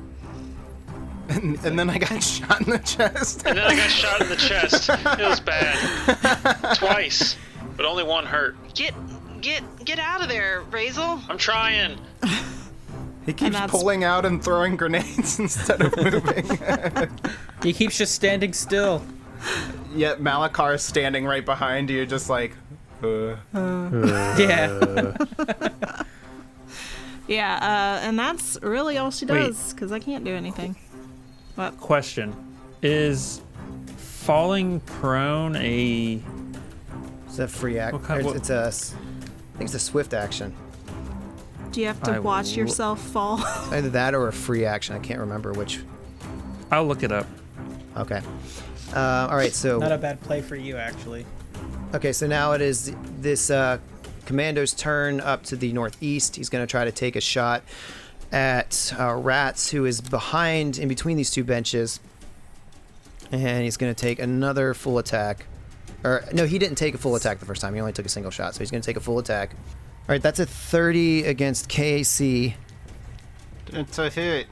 And then I got shot in the chest. And then I got shot in the chest. It was bad. Twice. But only one hurt. Get out of there, Razel. I'm trying. He keeps that's- pulling out and throwing grenades instead of moving. He keeps just standing still. Yet Malakar is standing right behind you, just like, Yeah. and that's really all she does, because I can't do anything. What? Question. Is falling prone a It's a free act. What kind- what- It's I think it's a swift action. Do you have to I watch will- yourself fall? Either that or a free action. I can't remember which. I'll look it up. Okay. All right. So Not a bad play for you, actually. okay. So now it is this commando's turn up to the northeast. He's going to try to take a shot at Rats, who is behind in between these two benches, and he's going to take another full attack. Or no, he didn't take a full attack the first time. He only took a single shot, so he's going to take a full attack. All right, that's a 30 against KAC. It's a hit.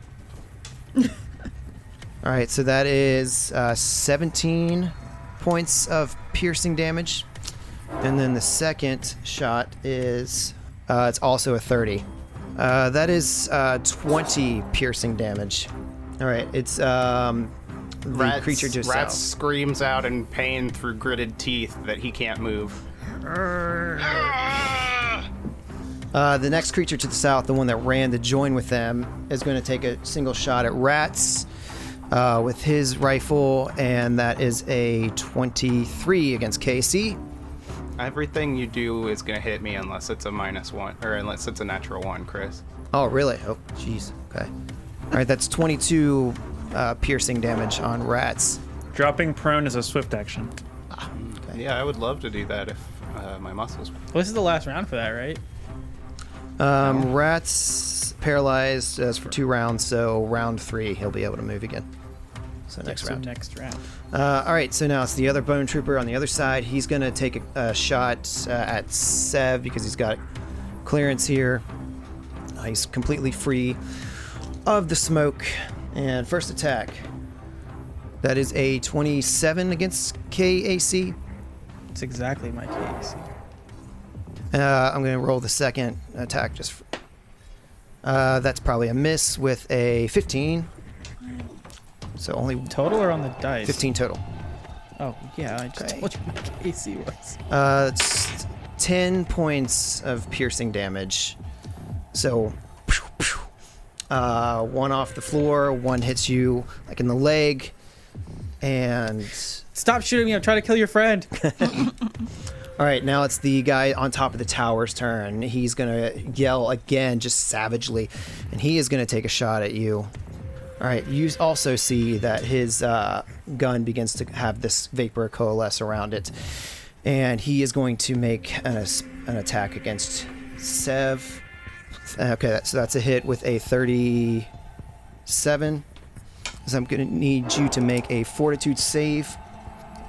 All right, so that is 17 points of piercing damage. And then the second shot is, it's also a 30. That is 20 piercing damage. All right, it's the creature just Rats south. screams out in pain through gritted teeth that he can't move. The next creature to the south, the one that ran to join with them, is going to take a single shot at Rats with his rifle, and that is a 23 against KC. Everything you do is gonna hit me unless it's a -1, or unless it's a natural 1, Chris. Oh, really? Oh, jeez. Okay. All right, that's 22 piercing damage on Rats. Dropping prone is a swift action. Okay. Yeah, I would love to do that if my muscles. Well, this is the last round for that, right? Rats paralyzed for 2 rounds, so round 3 he'll be able to move again. So next So round. Next round. All right, so now it's the other bone trooper on the other side. He's going to take a shot at Sev because he's got clearance here. He's completely free of the smoke. And first attack. That is a 27 against KAC. It's exactly my case. I'm going to roll the second attack just for, that's probably a miss with a 15. So only Total or on the dice? 15 total. Oh, yeah, I just Okay. told you my KC was. It's 10 points of piercing damage. So, one off the floor, one hits you like in the leg, and Stop shooting me, I'm trying to kill your friend. all right, now it's the guy on top of the tower's turn. He's gonna yell again, just savagely, and he is gonna take a shot at you. All right, you also see that his gun begins to have this vapor coalesce around it, and he is going to make an attack against Sev. Okay, so that's a hit with a 37. So I'm going to need you to make a fortitude save.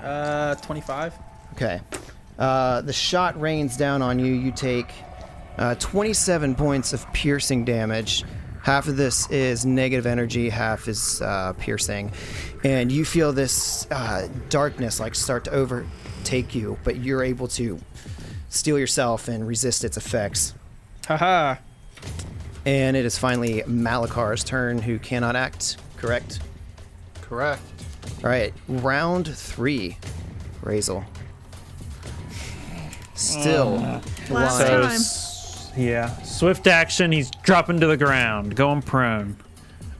25. Okay. The shot rains down on you. You take 27 points of piercing damage. Half of this is negative energy, half is piercing. And you feel this darkness like start to overtake you, but you're able to steel yourself and resist its effects. Haha. And it is finally Malakar's turn, who cannot act, correct? Correct. All right, round 3, Razel. Still Last lying. time. Yeah. Swift action, he's dropping to the ground, going prone.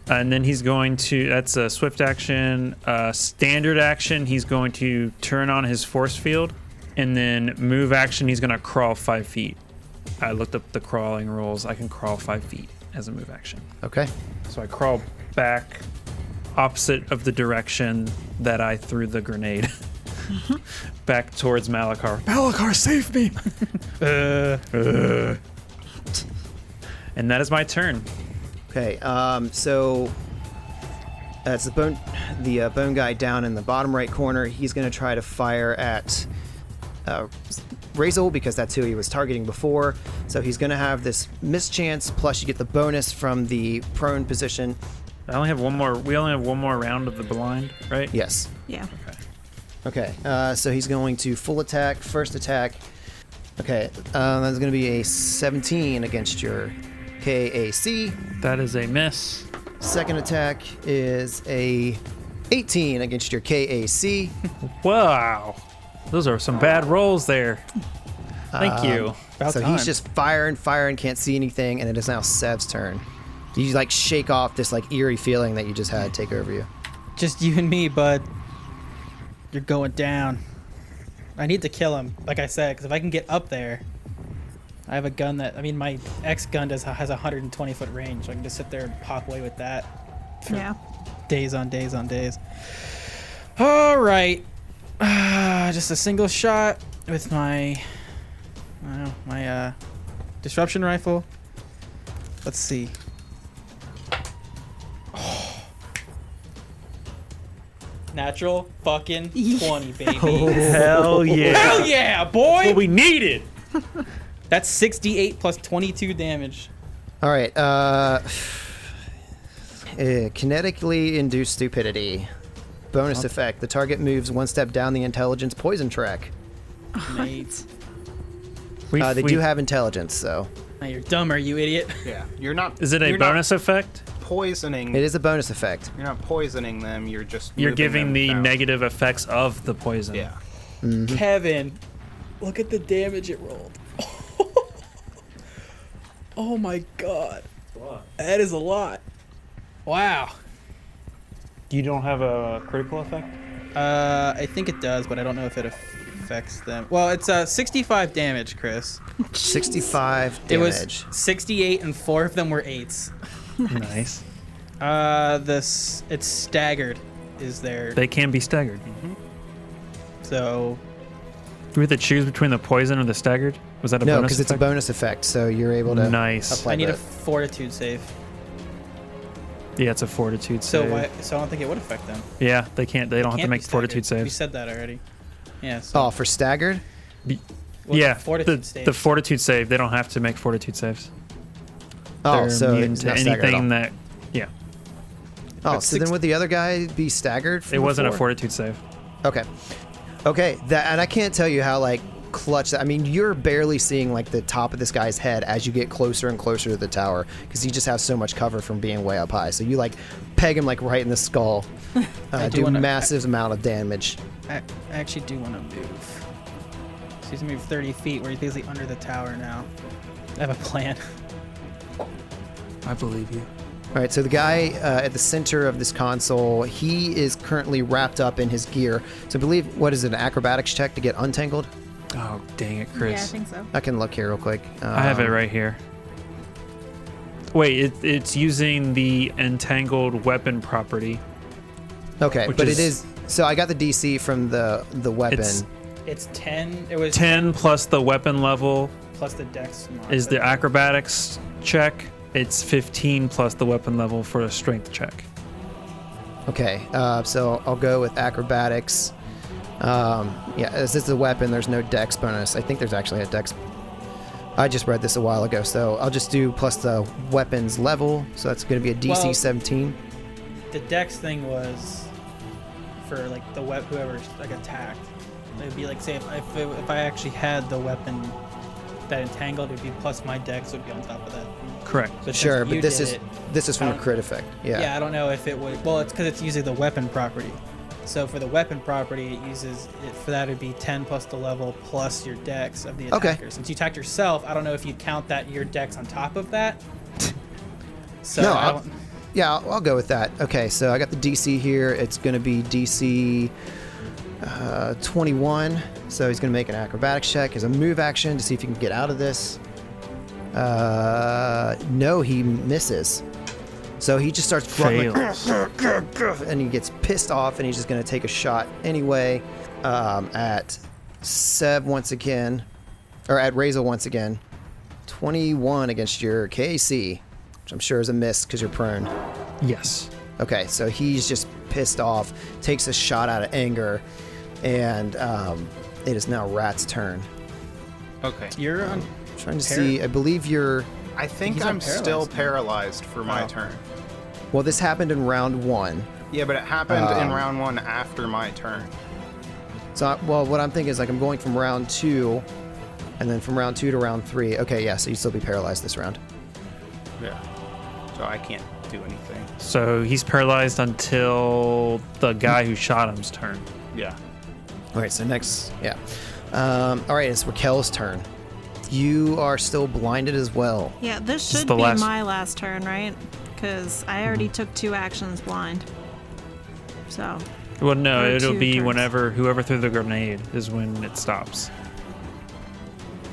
And then he's going to, that's a swift action. Standard action, he's going to turn on his force field. And then move action, he's going to crawl 5 feet. I looked up the crawling rules. I can crawl 5 feet as a move action. Okay. So I crawl back opposite of the direction that I threw the grenade. Back towards Malakar. Malakar, save me! And that is my turn. Okay. So that's the bone guy down in the bottom right corner. He's going to try to fire at Razel because that's who he was targeting before. So he's going to have this mischance. Plus, you get the bonus from the prone position. I only have one more. We only have one more round of the blind, right? Yes. Yeah. Okay. So he's going to full attack. First attack. Okay. That's going to be a 17 against your KAC. That is a miss. Second attack is a 18 against your KAC. Wow. Those are some bad rolls there. Thank you. About So time. he's just firing, can't see anything, and it is now Sev's turn. You like shake off this like eerie feeling that you just had take over you. Just you and me, bud. You're going down. I need to kill him, like I said, because if I can get up there, I have a gun that, I mean, my X gun has a 120-foot range. So I can just sit there and pop away with that for Yeah. days on days on days. All right. Just a single shot with my, I don't know, my disruption rifle. Let's see. Natural fucking 20, baby. Hell yeah. Hell yeah, boy! What we needed. That's 68 plus 22 damage. All right. Kinetically induced stupidity. Bonus effect. The target moves one step down the intelligence poison track. Mate. They do have intelligence, so. Now you're dumber, you idiot. Yeah, you're not. Is it a you're not bonus effect? poisoning? It is a bonus effect. You're not poisoning them. You're just. You're moving giving them the down. negative effects of the poison. Yeah. Kevin, look at the damage it rolled. Oh my god. That is a lot. Wow. You don't have a critical effect? I think it does, but I don't know if it affects them. Well, it's 65 damage, Chris. 65 It damage. was 68 and 4 of them were 8s. Nice. This it's staggered is there. They can be staggered. So Do we have to choose between the poison or the staggered? Was that a No, bonus because it's a effect? bonus effect, so you're able to Nice. apply I need a that. fortitude save. Yeah, it's a fortitude So save. why? So I don't think it would affect them. Yeah, they can't. They don't have to Can't be make fortitude staggered. We saves. said that already. Yeah. So, Oh, for staggered? well, Yeah, Fortitude the saves. fortitude save. They don't have to make fortitude saves. Oh, They're so immune it's to not staggered at all. anything that. Yeah, Oh, But so then would the other guy be staggered? From it wasn't a before? fortitude save. Okay. Okay, that, and I can't tell you how like clutch that. I mean, you're barely seeing like the top of this guy's head as you get closer and closer to the tower because he just has so much cover from being way up high. So you like peg him like right in the skull, do wanna- massive amount of damage. I actually do want to move. So he's gonna move 30 feet, where he's basically under the tower now. I have a plan. I believe you. All right, so the guy at the center of this console, he is currently wrapped up in his gear. So I believe, what is it, an acrobatics check to get untangled? Oh, dang it, Yeah, I Chris. think so. I can look here real quick. I have it right here. Wait, it's using the entangled weapon property. Okay, which but is- it is. So I got the DC from the weapon. It's It's 10. It was 10 plus the weapon level plus the dex. is the acrobatics check. It's 15 plus the weapon level for a strength check. Okay, so I'll go with acrobatics. Yeah, as it's a weapon, there's no dex bonus. I think there's actually a dex. I just read this a while ago, so I'll just do plus the weapons level. So that's going to be a DC Well- 17. The dex thing was for like the whoever like attacked. It'd be like, say if I actually had the weapon that entangled, it'd be plus my dex would be on top of that. Correct. But Sure, since you but this did is it, this is from a I don't- crit effect. yeah, I don't know if it would. Well, it's because it's using the weapon property. So for the weapon property, it uses it for that. It'd be 10 plus the level plus your dex of the Okay. attacker. Since you attacked yourself, I don't know if you'd count that your dex on top of that. So No, I don't, Yeah, I'll go with that. Okay, so I got the DC here. It's going to be DC 21. So he's going to make an acrobatics check as a move action to see if he can get out of this. No, he misses. So he just starts grunting, like, and he gets pissed off, and he's just going to take a shot anyway at Seb once again, or at Razel once again. 21 against your KC, which I'm sure is a miss because you're prone. Yes. Okay, so he's just pissed off, takes a shot out of anger, and it is now Rat's turn. Okay. you're on. Trying to see, I believe you're. I think He's not I'm still paralyzed now. paralyzed for my Oh. turn. Well, this happened in round 1. Yeah, but it happened in Um, round 1 after my turn. So, well, what I'm thinking is like I'm going from round 2, and then from round 2 to round 3. Okay, yeah, so you'd still be paralyzed this round. Yeah. So I can't do anything. So he's paralyzed until the guy who shot him's turn. Yeah. All right, so next, yeah. All right, it's Raquel's turn. You are still blinded as well. Yeah, this is should the be last- my last turn, right? Because I already took 2 actions blind. So Well, no, Or it'll 2 be turns. whenever whoever threw the grenade is when it stops.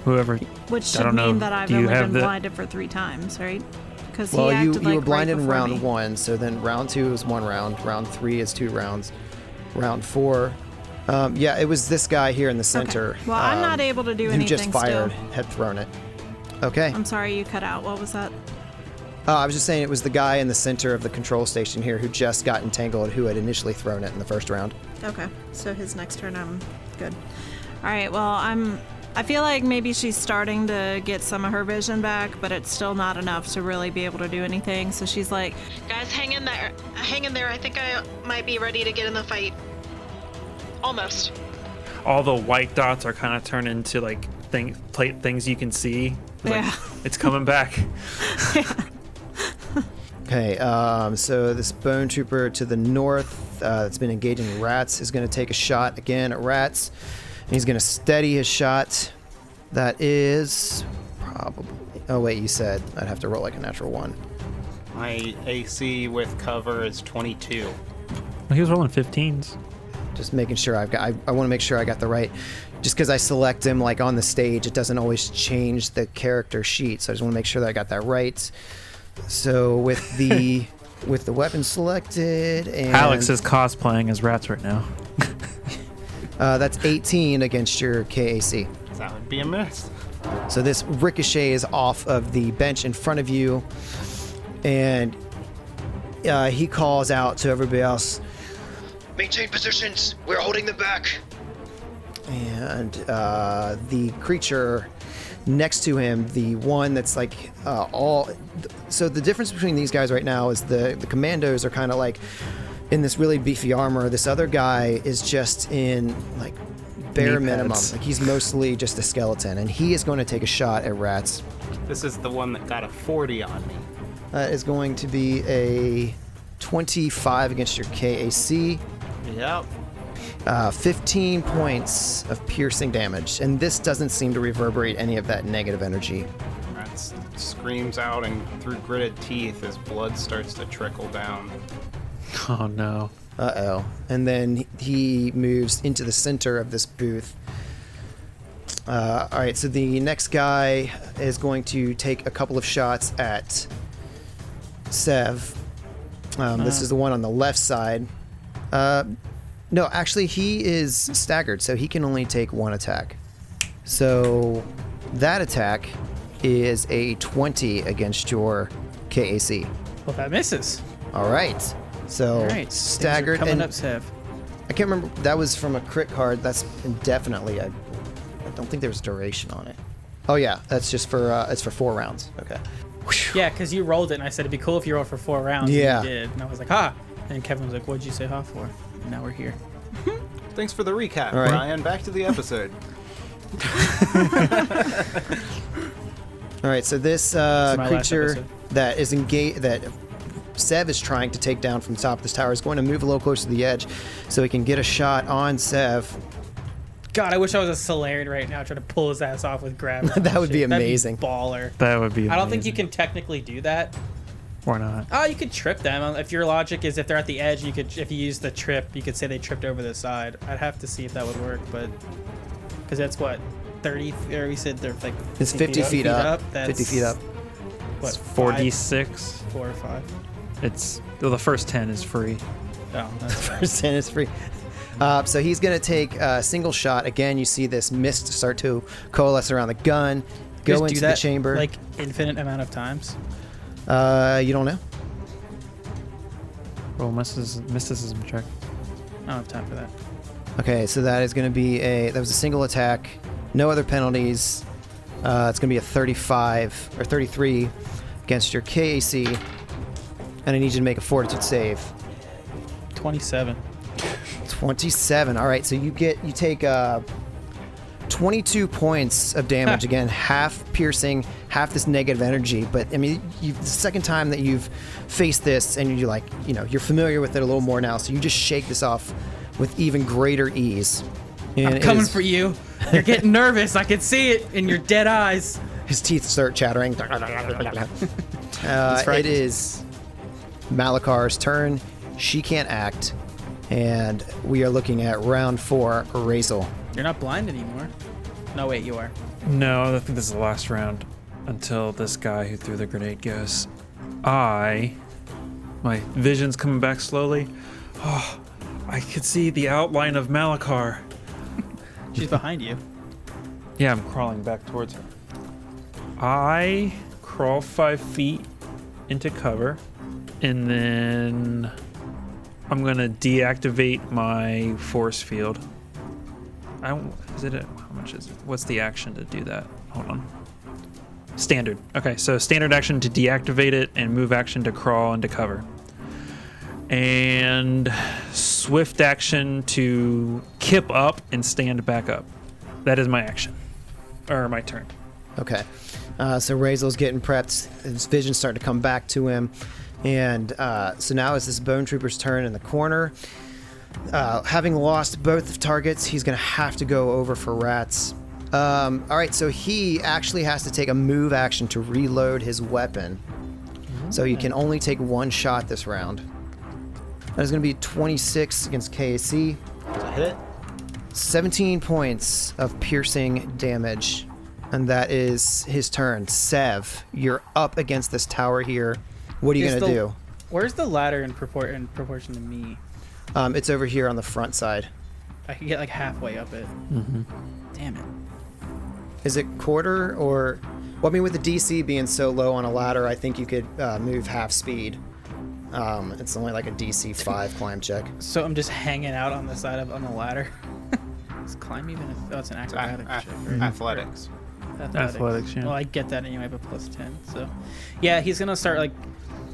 Whoever. Which I should don't know. mean that I've Do you only have been the- blinded for 3 times, right? Because Well, he you acted were like blinded right in before round me. 1, so then round 2 is 1 round, round 3 is 2 rounds, round 4. Yeah, it was this guy here in the center. Okay. Well, I'm not able to do who anything just fired, still. had thrown it. Okay. I'm sorry you cut out. What was that? I was just saying it was the guy in the center of the control station here who just got entangled, who had initially thrown it in the first round. Okay, so his next turn, I'm good. All right, well, I feel like maybe she's starting to get some of her vision back, but it's still not enough to really be able to do anything. So she's like, Guys, hang in there. Hang in there. I think I might be ready to get in the fight. Almost. All the white dots are kind of turned into like things you can see. Like, Yeah. It's coming back. Okay, so this bone trooper to the north that's been engaging rats is going to take a shot again at rats. And he's going to steady his shot. That is probably... Oh, wait, you said I'd have to roll like a natural 1. My AC with cover is 22. Well, he was rolling 15s. Just making sure I want to make sure I got the right... Just because I select him like on the stage, it doesn't always change the character sheet. So I just want to make sure that I got that right. So with the weapon selected and... Alex is cosplaying as rats right now. that's 18 against your KAC. That would be a miss. So this ricochets off of the bench in front of you, and he calls out to everybody else, Maintain positions. We're holding them back. and the creature next to him, the one that's like all... So the difference between these guys right now is the commandos are kind of like in this really beefy armor. This other guy is just in like bare Knee minimum. pads. Like he's mostly just a skeleton, and he is going to take a shot at rats. This is the one that got a 40 on me. That is going to be a 25 against your KAC. Yep. 15 points of piercing damage, and this doesn't seem to reverberate any of that negative energy. Rat screams out, and through gritted teeth, his blood starts to trickle down. Oh no. Uh-oh. And then he moves into the center of this booth. All right, so the next guy is going to take a couple of shots at Sev. This is the one on the left side. No, actually, he is staggered, so he can only take 1 attack. So that attack is a 20 against your KAC. Well, that misses. All right. So All right. staggered. Coming and up, Sev. I can't remember. That was from a crit card. That's indefinitely. I don't think there was duration on it. Oh yeah, that's just for it's for 4 rounds. Okay. Yeah, because you rolled it, and I said it'd be cool if you rolled for 4 rounds. Yeah. And you did. And I was like, ha. And Kevin was like, what'd you say ha for? And now we're here. Thanks for the recap, All right. Brian. Back to the episode. All right. So this my last creature episode. that is engaged, that Sev is trying to take down from the top of this tower, is going to move a little closer to the edge, so he can get a shot on Sev. God, I wish I was a Solarian right now trying to pull his ass off with grab. That would be That'd amazing. baller. That would be. I don't think you amazing. can technically do that. Or not. Oh, you could trip them. If your logic is if they're at the edge, you could. If you use the trip, you could say they tripped over the side. I'd have to see if that would work, but because that's what 30. Or we said they're like. It's 50 feet up. That's 50 feet up. What? 4d6. 4 or 5. It's well, the first 10 is free. Oh, that's right. Percent is free. So he's going to take a single shot. Again, you see this mist start to coalesce around the gun, go Just into do the that, chamber. like infinite amount of times. You don't know? Roll mysticism check. I don't have time for that. Okay, so that is going to be that was a single attack, no other penalties. It's going to be a 35 or 33 against your KAC, and I need you to make a fortitude save. 27. 27. All right, so you take 22 points of damage. Again, half piercing, half this negative energy. But I mean, the second time that you've faced this, and you're like, you're familiar with it a little more now. So you just shake this off with even greater ease. And I'm coming for you. You're getting nervous. I can see it in your dead eyes. His teeth start chattering. right. It is Malakar's turn. She can't act. And we are looking at round 4, Razel. You're not blind anymore. No, wait, you are. No, I think this is the last round until this guy who threw the grenade goes. My vision's coming back slowly. Oh, I could see the outline of Malachar. She's behind you. Yeah, I'm crawling back towards her. I crawl 5 feet into cover, and then I'm gonna deactivate my force field. How much is it? What's the action to do that? Hold on. Standard. Okay, so standard action to deactivate it, and move action to crawl into cover. And swift action to kip up and stand back up. That is my action. Or my turn. Okay. So Razel's getting prepped. His vision's starting to come back to him. And so now it's this Bone Trooper's turn in the corner. Having lost both targets, he's going to have to go over for rats. All right, so he actually has to take a move action to reload his weapon. So he can only take 1 shot this round. That is going to be 26 against KAC. That's a hit. 17 points of piercing damage. And that is his turn. Sev, you're up against this tower here. What are you going to do? Where's the ladder in proportion to me? It's over here on the front side. I can get like halfway up it. Mm-hmm. Damn it. Is it quarter or... Well, I mean, with the DC being so low on a ladder, I think you could move half speed. It's only like a DC 5 climb check. So I'm just hanging out on the side on the ladder. Is climb even? It's an acrobatics check, right? Athletics. Athletics, yeah. Well, I get that anyway, but plus 10. So, yeah, he's gonna start like,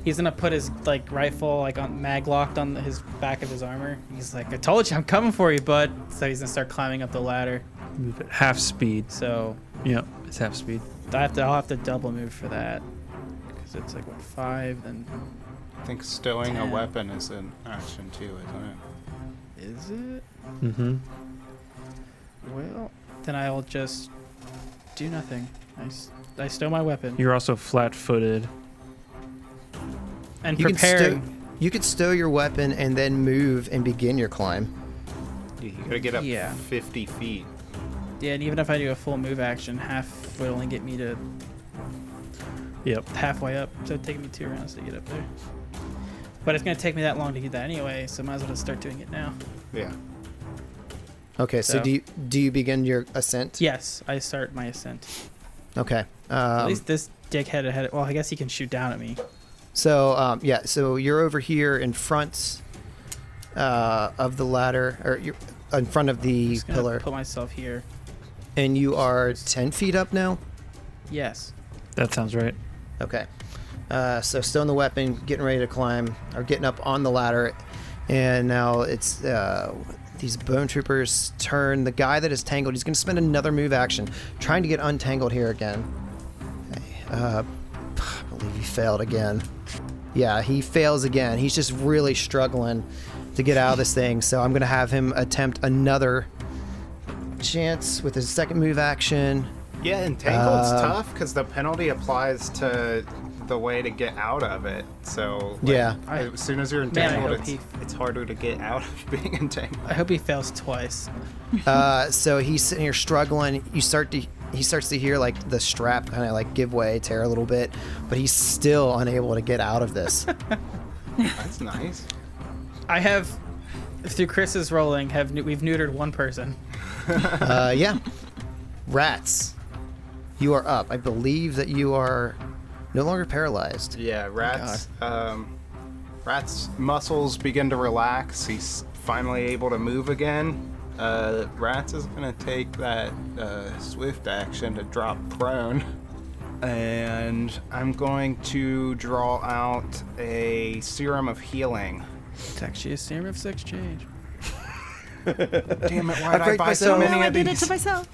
he's gonna put his like rifle like on mag locked on his back of his armor. He's like, I told you, I'm coming for you, bud. So he's gonna start climbing up the ladder. Move at half speed. So Yep, it's half speed. I'll have to double move for that because it's like what 5 then. I think stowing 10. a weapon is an action too, isn't it? Is it? Mm-hmm. Well, then I'll just do nothing. I stow my weapon You're also flat-footed. and You prepare. you could stow your weapon and then move and begin your climb. You gotta get up Yeah. 50 feet. Yeah, and even if I do a full move action, half would only get me to Yep. halfway up. So it'd take me 2 rounds to get up there. But it's gonna take me that long to get that anyway, so might as well just start doing it now. Yeah. Okay, so So- do you begin your ascent? Yes, I start my ascent. Okay. At least this dickhead ahead. Well, I guess he can shoot down at me. So so you're over here in front of the ladder, or you're in front of I'm the just gonna pillar, put myself here. and you are 10 feet up now. Yes. That sounds right. Okay. So stowing the weapon, getting ready to climb, or getting up on the ladder, and now it's these Bone Troopers' turn. The guy that is tangled, he's going to spend another move action trying to get untangled here again. Okay. I believe he failed again. Yeah, he fails again. He's just really struggling to get out of this thing, so I'm going to have him attempt another chance with his second move action. Yeah, entangled's tough because the penalty applies to the way to get out of it. So like, Yeah. as soon as you're Man, I entangled, hope it's harder to get out of being entangled. I hope he fails twice. So he's sitting here struggling. He starts to hear like the strap kind of like give way, tear a little bit, but he's still unable to get out of this. That's nice. I have, through Chris's rolling, we've neutered 1 person. Yeah. Rats, you are up. I believe that you are no longer paralyzed. Yeah, Rat's muscles begin to relax. He's finally able to move again. Rats is gonna take that swift action to drop prone, and I'm going to draw out a serum of healing. It's actually a serum of 6 change. Damn it! Why did I break buy so myself. many No, I of did it these? to myself.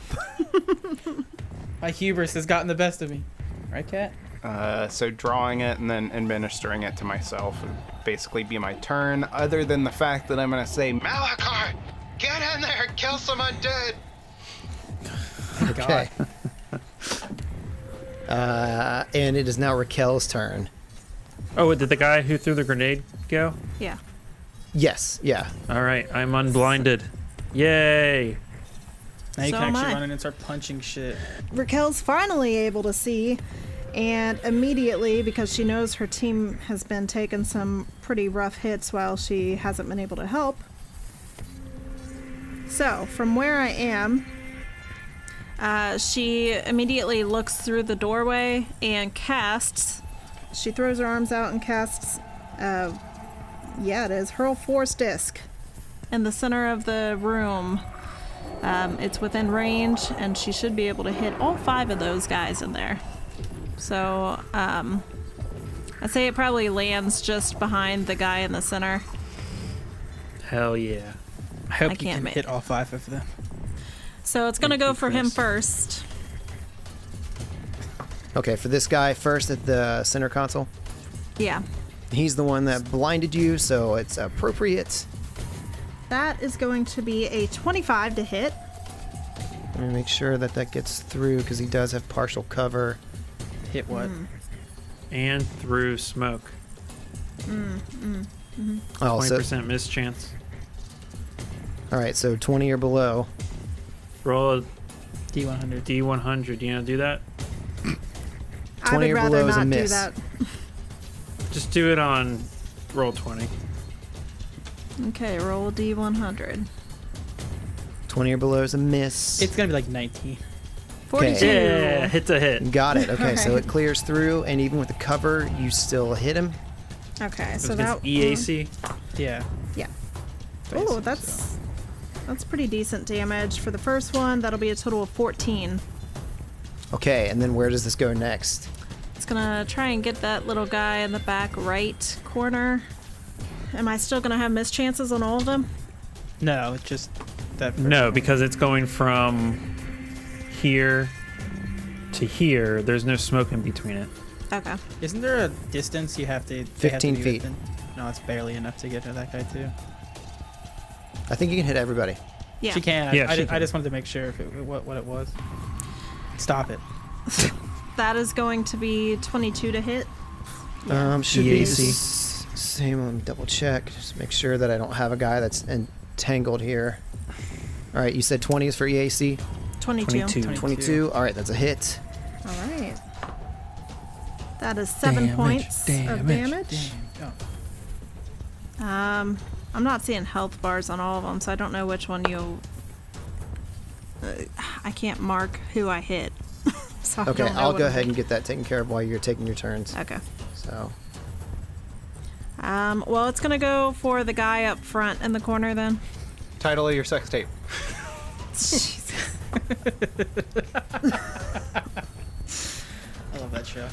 My hubris has gotten the best of me. Right, Cat? So drawing it and then administering it to myself would basically be my turn, other than the fact that I'm going to say, Malachar, get in there and kill some undead. Okay. And it is now Raquel's turn. Oh, did the guy who threw the grenade go? Yeah. Yes. Yeah. All right, I'm unblinded. Yay! Now you So can am actually I. run in and start punching shit. Raquel's finally able to see, and immediately, because she knows her team has been taking some pretty rough hits while she hasn't been able to help. So, from where I am, she immediately looks through the doorway and casts. She throws her arms out and casts, yeah, it is Hurl Force Disc in the center of the room. It's within range, and she should be able to hit all 5 of those guys in there. So, I'd say it probably lands just behind the guy in the center. Hell yeah! I hope I you can't can make- hit all 5 of them. So it's gonna go for him Chris. first. Okay, for this guy first at the center console. Yeah. He's the one that blinded you, so it's appropriate. That is going to be a 25 to hit. Let me make sure that that gets through because he does have partial cover. Hit what? And through smoke. Oh, so 20% miss chance. all right, so 20 or below. Roll a D100. D100. You know, do that. I 20 would or rather below is a not do miss. that. Just do it on roll 20. Okay, roll D100. 20 or below is a miss. It's gonna be like 19. 42. Yeah, hit's a hit. Got it. Okay, so Alright. it clears through, and even with the cover, you still hit him. Okay, so It's that EAC. Yeah. Yeah. Basic, Oh, that's pretty decent damage for the first one. That'll be a total of 14. Okay, and then where does this go next? It's gonna try and get that little guy in the back right corner. Am I still gonna have miss chances on all of them? No, it's just that. First No, one. because it's going from here to here. There's no smoke in between it. Okay. Isn't there a distance you have to? they have to 15 be feet. within? No, it's barely enough to get to that guy too. I think you can hit everybody. Yeah. She can. Yeah, she I can. just wanted to make sure if what it was. Stop it. That is going to be 22 to hit. Should be EAC. same. Let me double check. Just make sure that I don't have a guy that's entangled here. All right, you said 20 is for EAC. 22. 22. 22. All right, that's a hit. All right. That is 7 points of damage. Damn. Oh. I'm not seeing health bars on all of them, so I don't know which one you. I can't mark who I hit. So I Okay, don't know I'll what go I'm- ahead and get that taken care of while you're taking your turns. Okay. So, Well, it's gonna go for the guy up front in the corner then. Title of your sex tape. I love that show.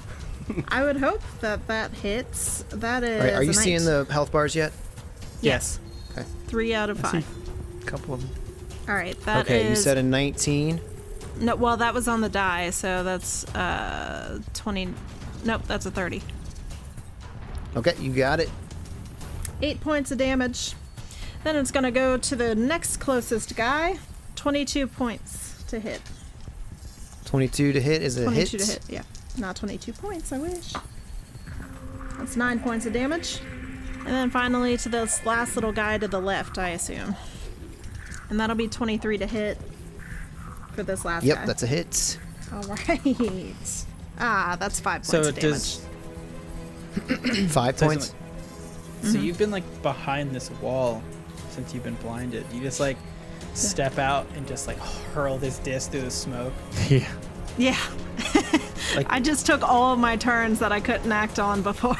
I would hope that that hits. That is. all right, are you a seeing 19. the health bars yet? Yes. Okay. 3 out of 5. A couple of them. All right. That Okay, you is- said a 19. No, well, that was on the die, so that's 20. Nope, that's a 30. Okay, you got it. 8 points of damage. Then it's gonna go to the next closest guy. 22 points to hit. 22 to hit is a 22 hit. to hit, yeah. Not 22 points, I wish. That's 9 points of damage. And then finally to this last little guy to the left, I assume. And that'll be 23 to hit for this last guy. Yep, that's a hit. All right. Ah, that's 5 points So of it damage. does. 5 So points. So you've been like behind this wall since you've been blinded. You just like step out and just like hurl this disc through the smoke. Yeah. Yeah. Like- I just took all of my turns that I couldn't act on before.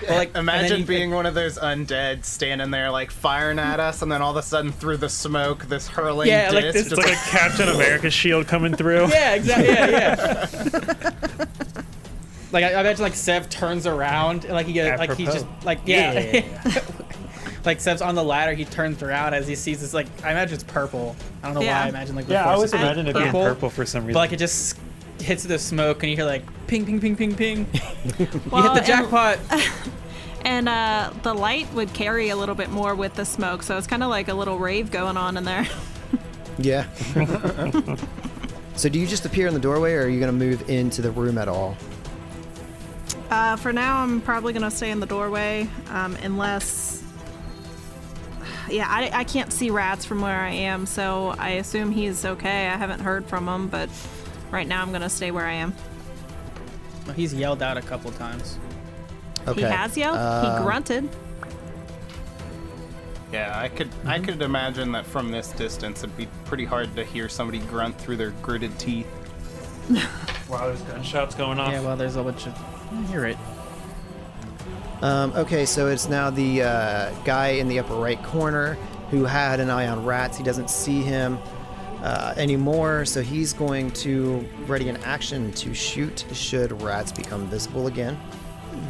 Well, like Imagine being one of those undead standing there like firing at us, and then all of a sudden through the smoke, this hurling Yeah, disc. like this- It's like a Captain America shield coming through. Yeah, exactly. Yeah, yeah. Like I imagine like Sev turns around and like he get like he Apropos. just like yeah. Like Sev's on the ladder, he turns around as he sees this like I imagine it's purple. I don't know Yeah. why I imagine like the Yeah, I force always is imagined it being purple, purple for some reason. But like it just hits the smoke and you hear like ping ping ping ping ping. You Well, hit the and- jackpot. And the light would carry a little bit more with the smoke, so it's kind of like a little rave going on in there. Yeah. So do you just appear in the doorway, or are you going to move into the room at all? For now, I'm probably gonna stay in the doorway, unless. Yeah, I can't see rats from where I am, so I assume he's okay. I haven't heard from him, but right now I'm gonna stay where I am. Well, he's yelled out a couple times. Okay. He has yelled. He grunted. Yeah, I could imagine that from this distance it'd be pretty hard to hear somebody grunt through their gritted teeth. Wow, there's gunshots going off. Yeah, well, there's a bunch of. You're right. Okay, so it's now the guy in the upper right corner who had an eye on rats. He doesn't see him anymore, so he's going to ready an action to shoot should rats become visible again.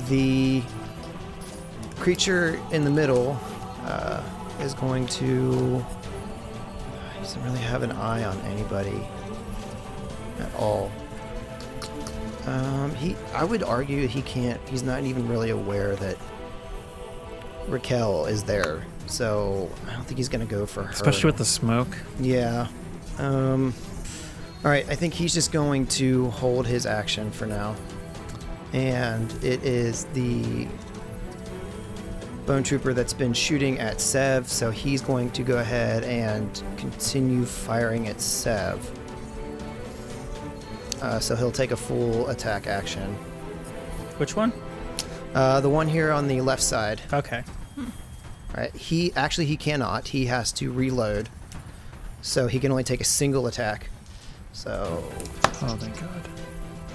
The creature in the middle is going to. He doesn't really have an eye on anybody at all. I would argue he can't. He's not even really aware that Raquel is there, so I don't think he's gonna go for her. Especially with the smoke. Yeah. All right. I think he's just going to hold his action for now, and it is the Bone Trooper that's been shooting at Sev, so he's going to go ahead and continue firing at Sev. So he'll take a full attack action. Which one? The one here on the left side. Okay. All right. He cannot. He has to reload, so he can only take a single attack. So Oh, thank God.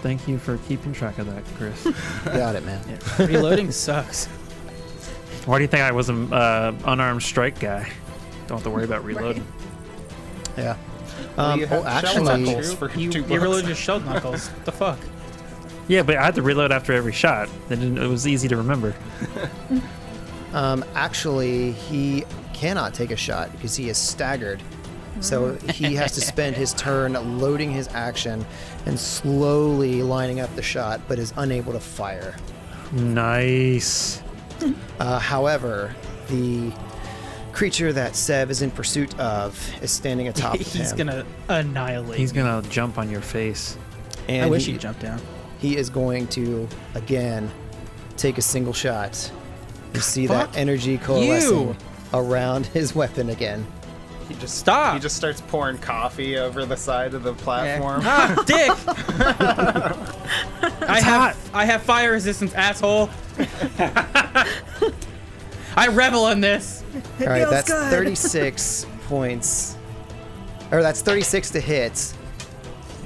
Thank you for keeping track of that, Chris. got it, man. Yeah. Reloading sucks. Why do you think I was an unarmed strike guy? Don't have to worry about reloading. Yeah. You have shell actually, knuckles for You 2 really bucks. just shelled knuckles. What the fuck? Yeah, but I had to reload after every shot. Then it was easy to remember. actually, he cannot take a shot because he is staggered. So he has to spend his turn loading his action and slowly lining up the shot, but is unable to fire. Nice. However, the creature that Sev is in pursuit of is standing atop of him. He's gonna annihilate. He's gonna jump on your face. And I wish he'd jump down. He is going to, again, take a single shot. You see that energy coalescing around his weapon again. He just Stop. He just starts pouring coffee over the side of the platform. Ah, dick! I have fire resistance, asshole. I revel in this. All right, that's 36 points. Or that's 36 to hit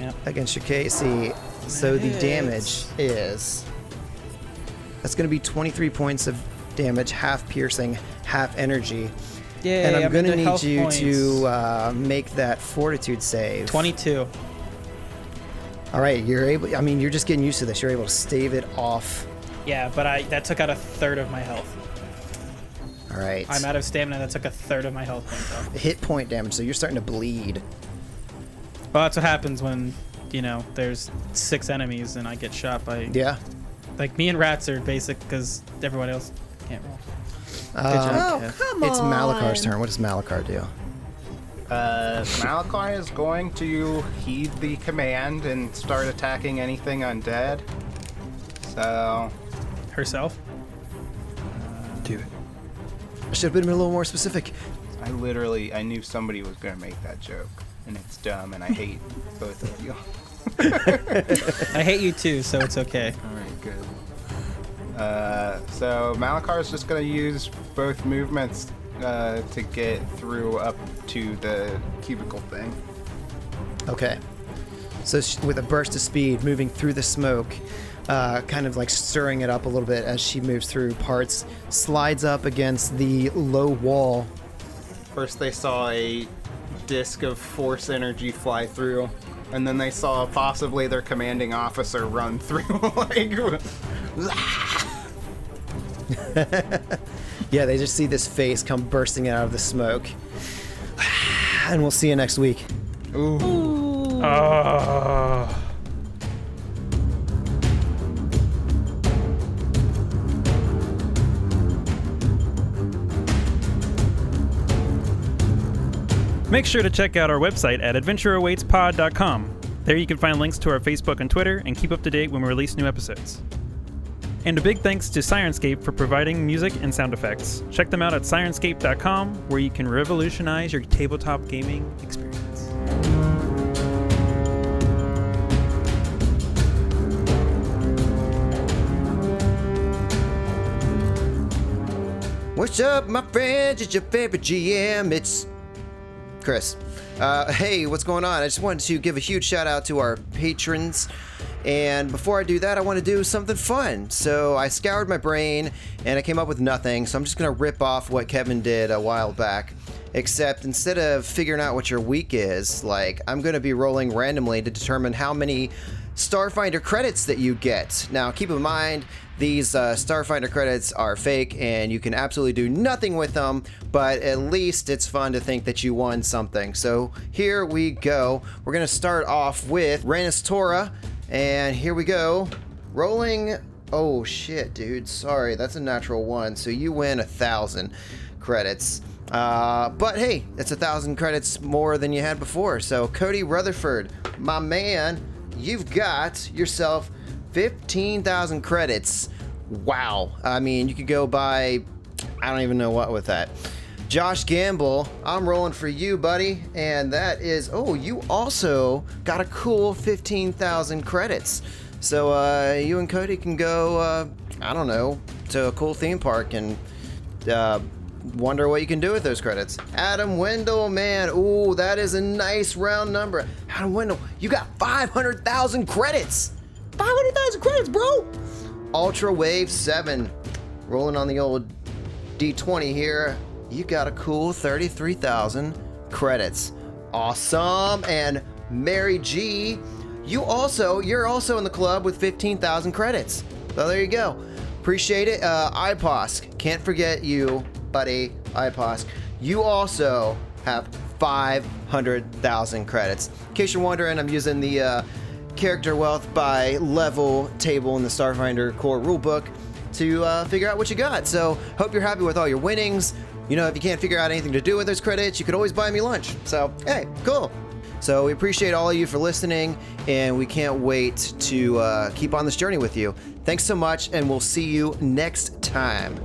Yep. against your KC. So the damage is... That's going to be 23 points of damage, half piercing, half energy. Yay, And I'm going to into need health you points. to make that fortitude save. 22. All right, you're able... I mean, you're just getting used to this. You're able to stave it off. Yeah, but that took out a third of my health. All right. I'm out of stamina. That took a third of my health points off. Hit point damage, so you're starting to bleed. Well, that's what happens when, there's 6 enemies and I get shot by... Yeah. Like, me and rats are basic because everyone else can't roll. Good Oh, job, Kev. Come it's on. Malakar's turn. What does Malakar do? Malakar is going to heed the command and start attacking anything undead. So, Herself? Do it. I should have been a little more specific. I knew somebody was going to make that joke. And it's dumb, and I hate both of you. I hate you too, so it's okay. Alright, good. So Malakar is just going to use both movements to get through up to the cubicle thing. Okay. So with a burst of speed, moving through the smoke, kind of like stirring it up a little bit as she moves through parts, slides up against the low wall. First they saw a disc of force energy fly through, and then they saw possibly their commanding officer run through like... Yeah, they just see this face come bursting out of the smoke. And we'll see you next week. Make sure to check out our website at adventureawaitspod.com. There you can find links to our Facebook and Twitter and keep up to date when we release new episodes. And a big thanks to Sirenscape for providing music and sound effects. Check them out at sirenscape.com, where you can revolutionize your tabletop gaming experience. What's up, my friends? It's your favorite GM. It's Chris. Hey, what's going on? I just wanted to give a huge shout out to our patrons. And before I do that, I want to do something fun. So I scoured my brain and I came up with nothing. So I'm just going to rip off what Kevin did a while back. Except instead of figuring out what your week is, like, I'm going to be rolling randomly to determine how many Starfinder credits that you get. Now, keep in mind, these Starfinder credits are fake and you can absolutely do nothing with them, but at least it's fun to think that you won something. So here we go. We're going to start off with Rhanis Tora, and here we go. Rolling. Oh shit, dude. Sorry, that's a natural 1, so you win 1,000 credits. But hey, it's 1,000 credits more than you had before. So Cody Rutherford, my man, you've got yourself 15,000 credits. Wow. I mean, you could go buy, I don't even know what with that. Josh Gamble, I'm rolling for you, buddy. And that is, oh, you also got a cool 15,000 credits. So you and Cody can go, I don't know, to a cool theme park and wonder what you can do with those credits. Adam Wendell, man, ooh, that is a nice round number. Adam Wendell, you got 500,000 credits. 500,000 credits, bro. Ultra Wave 7, rolling on the old D20 here. You got a cool 33,000 credits. Awesome. And Mary G, you're also in the club with 15,000 credits. So there you go. Appreciate it. IPOSC, can't forget you, buddy. IPOSC, you also have 500,000 credits. In case you're wondering, I'm using the character wealth by level table in the Starfinder core rulebook to figure out what you got. So hope you're happy with all your winnings. You know, if you can't figure out anything to do with those credits, you could always buy me lunch. So hey, cool. So we appreciate all of you for listening, and we can't wait to keep on this journey with you. Thanks so much, and we'll see you next time.